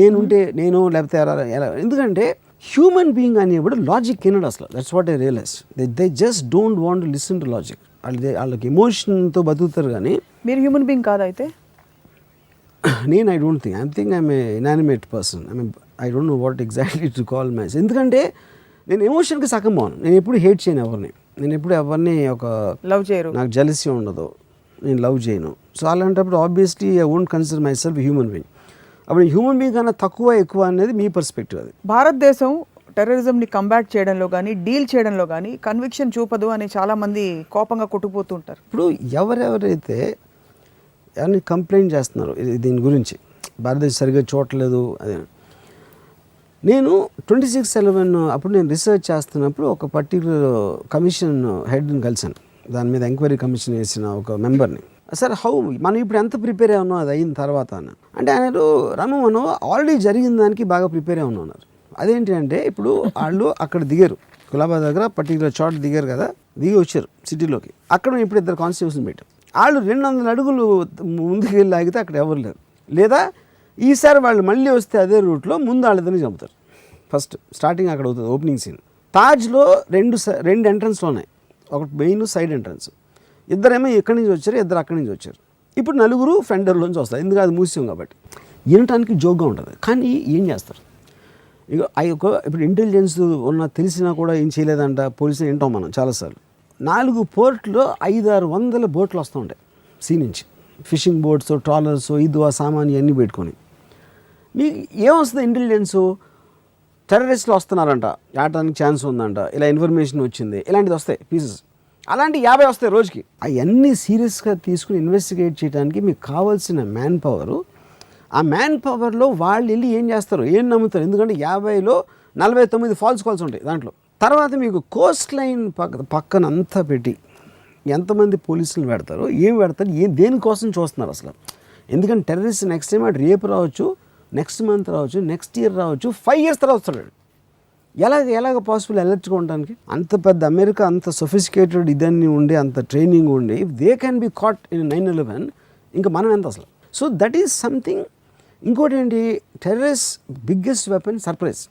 నేను లేకపోతే ఎలా, ఎందుకంటే హ్యూమన్ బీయింగ్ అనేప్పుడు లాజిక్ వినడు అసలు. That's what I realise. They just don't want to listen to logic. వాళ్ళకి ఎమోషన్తో బతుకుతారు. కానీ
మీరు హ్యూమన్ బీయింగ్ కాదు అయితే?
నేను I don't think, I'm a inanimate person. I don't know what exactly to call my. ఎందుకంటే నేను ఎమోషన్కి సగం పోను. నేను ఎప్పుడు హేట్ చేయను ఎవరిని, నేను ఎప్పుడు ఎవరిని ఒక
లవ్ చేయరు,
నాకు జెలసీ ఉండదు, నేను లవ్ చేయను. సో అలాంటప్పుడు obviously I won't consider my self human being. అప్పుడు హ్యూమన్ బీయింగ్ కన్నా తక్కువ ఎక్కువ అనేది మీ పర్స్పెక్టివ్. అది
భారతదేశం టెర్రరిజంని కంబాట్ చేయడంలో కానీ డీల్ చేయడంలో కానీ కన్విక్షన్ చూపదు అని చాలామంది కోపంగా కొట్టుకుపోతూ ఉంటారు.
ఇప్పుడు ఎవరెవరైతే ఎవరిని కంప్లైంట్ చేస్తున్నారు దీని గురించి, భారతదేశం సరిగ్గా చూడలేదు అదే, నేను 26/11 అప్పుడు నేను రీసెర్చ్ చేస్తున్నప్పుడు ఒక పర్టికులర్ కమిషన్ హెడ్ని కలిసాను. దాని మీద ఎంక్వైరీ కమిషన్ వేసిన ఒక మెంబర్ని. సార్ మనం ఇప్పుడు ఎంత ప్రిపేర్ అయ్యి ఉన్నాం అది అయిన తర్వాత అని అంటే, ఆయన రాము మనం ఆల్రెడీ జరిగిన దానికి బాగా ప్రిపేర్ అయి ఉన్నారు. అదేంటి అంటే, ఇప్పుడు వాళ్ళు అక్కడ దిగారు, కులాబాద్ దగ్గర పర్టికులర్ చోట దిగారు కదా, దిగి వచ్చారు సిటీలోకి. అక్కడ ఇప్పుడు 2 కానిస్టేబుల్స్ని పెట్టారు. వాళ్ళు 200 అడుగులు ముందుకు వెళ్ళి ఆగితే అక్కడ ఎవరు లేరు. లేదా ఈసారి వాళ్ళు మళ్ళీ వస్తే అదే రూట్లో ముందు వాళ్ళిద్దరిని చంపుతారు. ఫస్ట్ స్టార్టింగ్ అక్కడ అవుతుంది ఓపెనింగ్ సీన్. తాజ్లో 2 ఎంట్రన్స్లు ఉన్నాయి, ఒకటి మెయిన్ సైడ్ ఎంట్రన్స్. ఇద్దరేమో ఇక్కడి నుంచి వచ్చారు, ఇద్దరు అక్కడి నుంచి వచ్చారు. ఇప్పుడు 4 ఫెండర్లోంచి వస్తారు, ఎందుకంటే అది మూసాం కాబట్టి. వినటానికి జోక్గా ఉంటుంది, కానీ ఏం చేస్తారు ఇక ఇప్పుడు ఇంటెలిజెన్స్ తెలిసినా కూడా ఏం చేయలేదంట పోలీసులు వింటాం మనం చాలాసార్లు. 4 పోర్ట్లో 500-600 బోట్లు వస్తూ ఉంటాయి సీ నుంచి, ఫిషింగ్ బోట్స్, ట్రాలర్స్, ఆ సామాన్ ఇవన్నీ పెట్టుకొని. మీకు ఏమొస్తుంది ఇంటెలిజెన్సు, టెర్రరిస్టులు వస్తున్నారంట, ఆడటానికి ఛాన్స్ ఉందంట, ఇలా ఇన్ఫర్మేషన్ వచ్చింది, ఇలాంటిది వస్తాయి పీసెస్. అలాంటి 50 వస్తాయి రోజుకి. అవన్నీ సీరియస్గా తీసుకుని ఇన్వెస్టిగేట్ చేయడానికి మీకు కావాల్సిన మ్యాన్ పవరు. ఆ మ్యాన్ పవర్లో వాళ్ళు వెళ్ళి ఏం చేస్తారు, ఏం నమ్ముతారు, ఎందుకంటే 50లో 49 ఫాల్స్ కాల్స్ ఉంటాయి దాంట్లో. తర్వాత మీకు కోస్ట్ లైన్ పక్కన అంతా పెట్టి ఎంతమంది పోలీసులు పెడతారు, ఏం పెడతారు, దేనికోసం చూస్తున్నారు అసలు. ఎందుకంటే టెర్రరిస్ట్ నెక్స్ట్ టైం అటు రేపు రావచ్చు, నెక్స్ట్ మంత్ రావచ్చు, నెక్స్ట్ ఇయర్ రావచ్చు, 5 years తర్వాత వస్తాడు. ఎలాగ పాసిబుల్ అలర్ట్గా ఉండడానికి? అంత పెద్ద అమెరికా అంత సొఫిస్టికేటెడ్ ఇదన్నీ ఉండి, అంత ట్రైనింగ్ ఉండి, if they can be caught in 9/11 ఇంకా మనం ఎంత అసలు. So that is something. ఇంకోటి ఏంటి, టెర్రరిస్ట్ బిగ్గెస్ట్ వెపన్ సర్ప్రైజ్.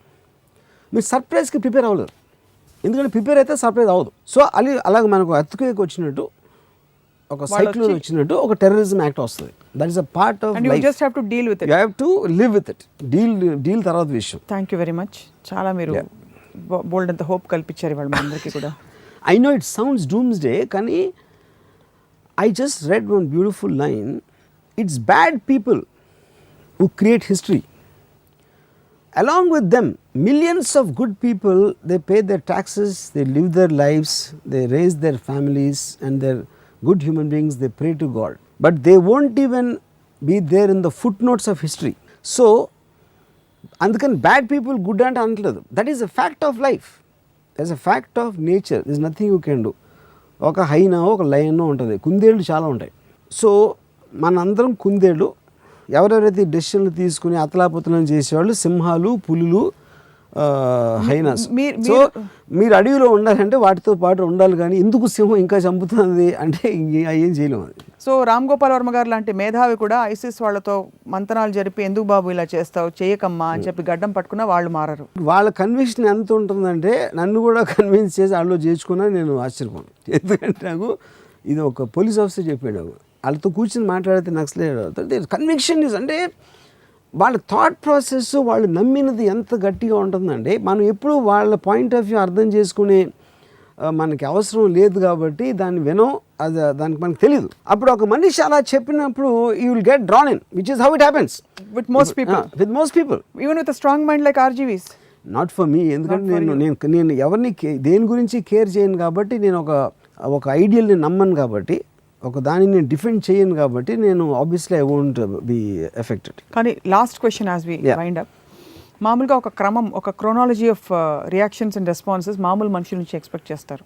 మీరు సర్ప్రైజ్కి ప్రిపేర్ అవ్వలేరు, ఎందుకంటే ప్రిపేర్ అయితే సర్ప్రైజ్ అవ్వదు. సో అలాగే మనకు ఎర్త్క్వేక్ వచ్చినట్టు, ఒక సైక్లోన్ వచ్చినట్టు ఒక టెర్రరిజం యాక్ట్ వస్తుంది. That is a part of life.
Just have to deal with it.
You have to live with it. Deal తర్వాత విషయం.
Thank you very much. చాలా మీరు బోల్డ్ అంత హోప్ కల్పించారు ఇవాళ మా అందరికీ కూడా.
I know it sounds doomsday, కానీ I just read one beautiful line. It's bad people who create history. Along with them, millions of good people, they pay their taxes, they live their lives, they raise their families, and they're good human beings, they pray to God. But they won't even be there in the footnotes of history. So, అందుకని bad people good అంటే అనట్లేదు. That is a fact of life. That's a fact of nature. There's nothing you can do. ఒక హైనా ఒక లయనో ఉంటుంది, కుందేళ్ళు చాలా ఉంటాయి. సో మనందరం కుందేళ్ళు. ఎవరెవరైతే డెసిషన్లు తీసుకుని అతలాపుతలం చేసేవాళ్ళు సింహాలు, పులులు, హైనాస్. సో మీరు అడవిలో ఉండాలంటే వాటితో పాటు ఉండాలి, కానీ ఎందుకు సింహం ఇంకా చంపుతుంది అంటే ఏం చేయలేము అది.
సో రామ్ గోపాల్ వర్మ గారు లాంటి మేధావి కూడా ఐసిస్ వాళ్ళతో మంతనాలు జరిపి ఎందుకు బాబు ఇలా చేస్తావు, చేయకమ్మా అని చెప్పి గడ్డం పట్టుకున్నా వాళ్ళు మారరు.
వాళ్ళ కన్విక్షన్ ఎంత ఉంటుందంటే, నన్ను కూడా కన్విన్స్ చేసి వాళ్ళు చేర్చుకున్నా నేను ఆశ్చర్యపోను. ఎందుకంటే నాకు ఇది ఒక పోలీస్ ఆఫీసర్ చెప్పాడు, వాళ్ళతో కూర్చొని మాట్లాడితే నక్సలైట్ అవుతుంది. కన్విక్షన్ ఇస్ అంటే వాళ్ళ థాట్ ప్రాసెస్, వాళ్ళు నమ్మినది ఎంత గట్టిగా ఉంటుందంటే, మనం ఎప్పుడు వాళ్ళ పాయింట్ ఆఫ్ వ్యూ అర్థం చేసుకునే మనకి అవసరం లేదు కాబట్టి దాన్ని వినం, అది దానికి మనకు తెలియదు. అప్పుడు ఒక మనిషి అలా చెప్పినప్పుడు you will get drawn in, which is how it happens
with most people even with strong mind like RGV's.
Not for me, ఎందుకంటే నేను ఎవరిని దేని గురించి కేర్ చేయను కాబట్టి, నేను ఒక ఐడియల్ని నమ్మను కాబట్టి, ఒక దానిని నేను డిఫెండ్ చేయను కాబట్టి, నేను obviously I won't be affected.
కానీ last question as we wind up, మామూలుగా ఒక క్రమం, ఒక chronology of reactions and responses మామూలు మనుషుల నుంచి ఎక్స్పెక్ట్ చేస్తారు.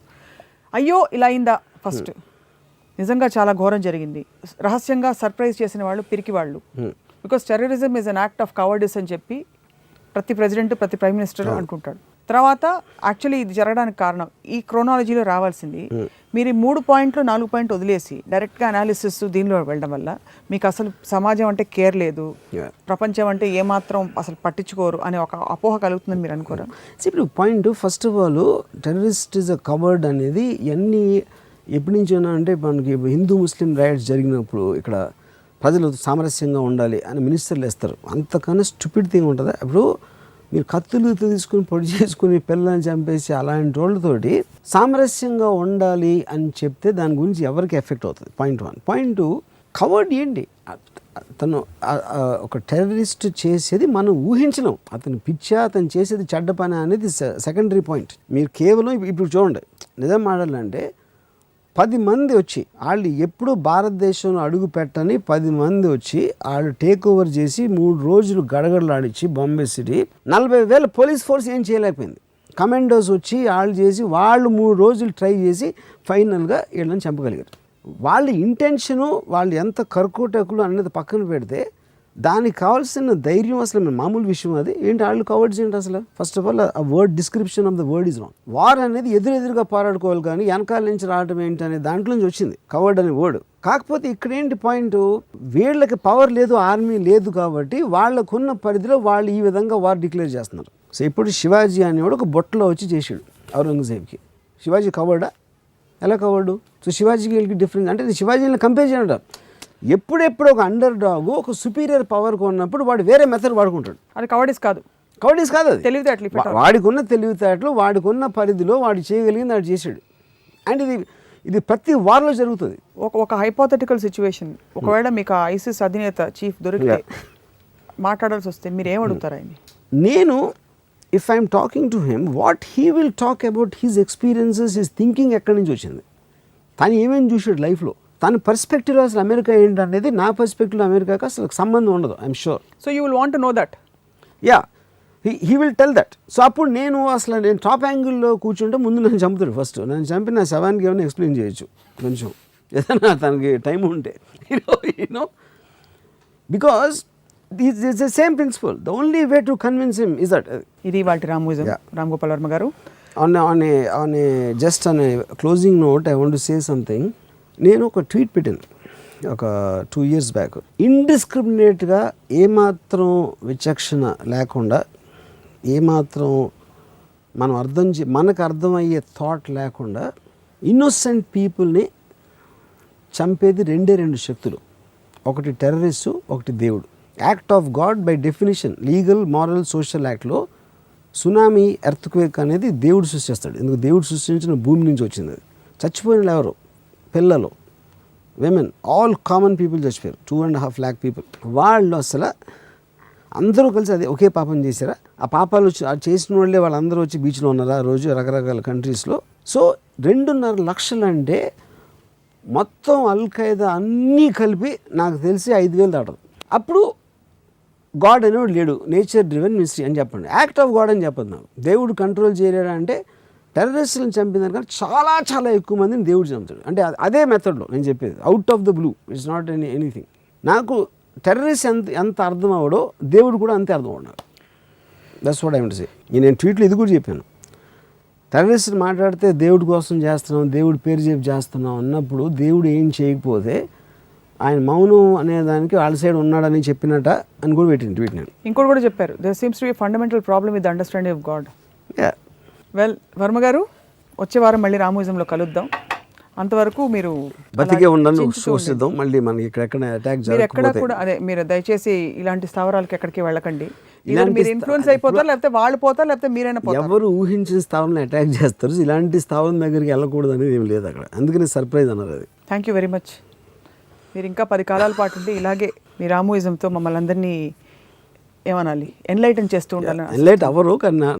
అయ్యో ఇలా అయిందా ఫస్ట్, నిజంగా చాలా ఘోరం జరిగింది, రహస్యంగా సర్ప్రైజ్ చేసిన వాళ్ళు పిరికి వాళ్ళు, because terrorism is an act of cowardice అని చెప్పి ప్రతి ప్రెసిడెంట్ ప్రతి ప్రైమ్ మినిస్టర్ అనుకుంటాడు. తర్వాత యాక్చువల్లీ ఇది జరగడానికి కారణం ఈ క్రోనాలజీలో రావాల్సింది మీరు 3 పాయింట్లు 4 పాయింట్లు వదిలేసి డైరెక్ట్గా అనాలిసిస్ దీనిలో వెళ్ళడం వల్ల మీకు అసలు సమాజం అంటే కేర్ లేదు, ప్రపంచం అంటే ఏమాత్రం అసలు పట్టించుకోరు అనే ఒక అపోహ కలుగుతుందని మీరు అనుకోరా?
ఇప్పుడు point, first of all terrorist is a covered అనేది ఎన్ని ఎప్పటి నుంచి అంటే మనకి హిందూ ముస్లిం రైట్స్ జరిగినప్పుడు ఇక్కడ ప్రజలు సామరస్యంగా ఉండాలి అని మినిస్టర్లు వేస్తారు. అంతకన్నా స్టూపిడ్ థింగ్ ఉంటుందా? ఇప్పుడు మీరు కత్తులు తీసుకుని పొడి చేసుకుని పిల్లల్ని చంపేసి అలాంటి వాళ్ళతోటి సామరస్యంగా ఉండాలి అని చెప్తే దాని గురించి ఎవరికి ఎఫెక్ట్ అవుతుంది? పాయింట్ 1. పాయింట్ 2, కవర్డ్ ఏంటి? తను ఒక టెర్రరిస్ట్ చేసేది మనం ఊహించలేం. అతను పిచ్చా, అతను చేసేది చెడ్డ పని అనేది సెకండరీ పాయింట్. మీరు కేవలం ఇప్పుడు చూడండి, నిజం మాట్లాడాలంటే 10 మంది వచ్చి వాళ్ళు ఎప్పుడు భారతదేశంలో అడుగు పెట్టని 10 మంది వచ్చి వాళ్ళు టేక్ ఓవర్ చేసి 3 రోజులు గడగడలాడిచ్చి బాంబే సిటీ 40,000 పోలీస్ ఫోర్స్ ఏం చేయలేకపోయింది. కమాండోస్ వచ్చి వాళ్ళు చేసి వాళ్ళు 3 రోజులు ట్రై చేసి ఫైనల్గా వీళ్ళని చంపగలిగారు. వాళ్ళ ఇంటెన్షను, వాళ్ళు ఎంత కర్కోటకులు అనేది పక్కన పెడితే దానికి కావాల్సిన ధైర్యం అసలు మామూలు విషయం అది ఏంటి? వాళ్ళు కవర్డ్స్ ఏంటి అసలు? ఫస్ట్ ఆఫ్ ఆల్ ఆ word description of the word is wrong. War అనేది ఎదురుగా పోరాడుకోవాలి, కానీ వెనకాల నుంచి రావడం ఏంటి అనే దాంట్లో నుంచి వచ్చింది కవర్డ్ అనే వర్డ్. కాకపోతే ఇక్కడ ఏంటి పాయింట్, వీళ్ళకి పవర్ లేదు, ఆర్మీ లేదు కాబట్టి వాళ్ళకున్న పరిధిలో వాళ్ళు ఈ విధంగా వార్ డిక్లేర్ చేస్తున్నారు. సో ఇప్పుడు శివాజీ అనేవాడు ఒక బొట్టలో వచ్చి చేసాడు ఔరంగజేబ్కి. శివాజీ కవర్డా? ఎలా కవర్డు? సో శివాజీకి వీళ్ళకి డిఫరెన్స్ అంటే శివాజీని కంపేర్ చేయడం. ఎప్పుడెప్పుడు ఒక అండర్ డాగ్ ఒక సుపీరియర్ పవర్ కొన్నప్పుడు వాడు వేరే మెథడ్ వాడుకుంటాడు.
అది కవర్డిస్ కాదు,
కవర్డిస్ కాదు, అది
తెలివితేటలు.
వాడికున్న తెలివితేటలు, వాడికున్న పరిధిలో వాడు చేయగలిగింది వాడు చేశాడు. అండ్ ఇది ప్రతి వార్లో జరుగుతుంది.
ఒక హైపోథెటికల్ సిచ్యువేషన్, ఒకవేళ మీకు ఐసిస్ అధినేత చీఫ్ దొరికితే మాట్లాడాల్సి వస్తే మీరు ఏమడుగుతారు ఆయన్ని?
నేను if I'm talking to him, what he will talk about his experiences, his thinking ఎక్కడి నుంచి వచ్చింది, తను ఏమేమి చూసాడు లైఫ్లో, తన పర్స్పెక్టివ్లో అసలు అమెరికా ఏంటనేది నా పర్స్పెక్టివ్లో అమెరికాకి అసలు సంబంధం ఉండదు. I'm sure.
So you will want to know that.
Yeah, he will tell that. So అప్పుడు నేను టాప్ యాంగిల్లో కూర్చుంటే ముందు నన్ను చంపుతాడు. ఫస్ట్ నన్ను చంపి నా శవానికి ఏమైనా ఎక్స్ప్లెయిన్ చేయొచ్చు కొంచెం, ఏదైనా తనకి టైం ఉంటే, you know because this is the same principle. The only way to convince him is that.
ఇది వాటి రామోయిజం. రామ్ గోపాల్ వర్మ గారు,
on a just on a closing note, I want to say something. నేను ఒక ట్వీట్ పెట్టాను ఒక 2 years బ్యాక్. ఇండిస్క్రిమినేట్గా ఏమాత్రం విచక్షణ లేకుండా, ఏమాత్రం మనం మనకు అర్థమయ్యే థాట్ లేకుండా ఇన్నోసెంట్ పీపుల్ని చంపేది 2 శక్తులు. ఒకటి టెర్రరిస్టు, ఒకటి దేవుడు. Act of God by definition, legal, moral, social యాక్ట్లో సునామీ, ఎర్త్క్వేక్ అనేది దేవుడు సృష్టిస్తాడు. ఎందుకు? దేవుడు సృష్టించిన భూమి నుంచి వచ్చింది అది. చచ్చిపోయిన వాళ్ళు ఎవరు? పిల్లలు, విమెన్, ఆల్ కామన్ పీపుల్ చచ్చిపోయారు. 2.5 lakh పీపుల్. వాళ్ళు అసలు అందరూ కలిసి అదే ఒకే పాపం చేశారా? ఆ పాపాలు వచ్చి చేసిన వాళ్ళే వాళ్ళందరూ వచ్చి బీచ్లో ఉన్నారా ఆ రోజు రకరకాల కంట్రీస్లో? సో 2.5 లక్షలు అంటే మొత్తం అల్ఖైదా అన్నీ కలిపి నాకు తెలిసి 5,000 దాటదు. అప్పుడు గాడ్ అనేవాడు లేడు, నేచర్ డ్రివెన్ మిస్టరీ అని చెప్పండి. యాక్ట్ ఆఫ్ గాడ్ అని చెప్పదు నాకు. దేవుడు కంట్రోల్ చేయలేడా అంటే టెర్రరిస్టులను చంపిన చాలా చాలా ఎక్కువ మందిని దేవుడు చంపుతాడు. అంటే అదే మెథడ్లో నేను చెప్పేది, out of the blue, it's not anything. నాకు టెర్రరిస్ట్ ఎంత అర్థం అవడో దేవుడు కూడా అంతే అర్థం అవడు. That's what I want to say. నేను ట్వీట్లో ఇది కూడా చెప్పాను, టెర్రరిస్ట్ మాట్లాడితే దేవుడి కోసం చేస్తున్నాం, దేవుడి పేరు చెప్పి చేస్తున్నాం అన్నప్పుడు దేవుడు ఏం చేయకపోతే ఆయన మౌనం అనేదానికి వాళ్ళ సైడ్ ఉన్నాడని చెప్పినట్ట అని కూడా పెట్టింది ట్వీట్. నేను
ఇంకోటి కూడా చెప్పారు, there seems to be fundamental problem with understanding of God. Well Varma గారు, వచ్చే వారం మళ్ళీ రామోయిజంలో కలుద్దాం. అంతవరకు మీరు
బతికే
అలా
ఉండను
చించుతూ ఉండండి.
చూసిద్దాం, మళ్ళీ మనకి ఇక్కడెక్కడ అటాక్
మీరు ఎక్కడ
జరగకపోతే.
కూడా అదే మీరు దయచేసి ఇలాంటి స్థావరాలకి ఎక్కడికి వెళ్ళకండి.
ఇలాంటి
మీరు ఇన్ఫ్లుయెన్స్ అయిపోతారు, లేకపోతే వాళ్ళు పోతారు, లేకపోతే మీరైనా పోతారు.
ఎవరు ఊహించిన స్థావరాన్ని అటాక్ చేస్తారు, ఇలాంటి స్థావరం దగ్గరికి వెళ్ళకూడదు అనేది ఏం లేదు అక్కడ. అందుకని సర్ప్రైజ్ అన్నారు అది.
Thank you very much. మీరు ఇంకా 10 కాలాల పాటు ఉండి ఇలాగే మీ రామోయిజంతో మమ్మల్ని అందరినీ ఏమనాలి, ఎన్లైటన్ చేస్తూ ఉండాలి.
ఎన్లైట్ అవ్వరు, కానీ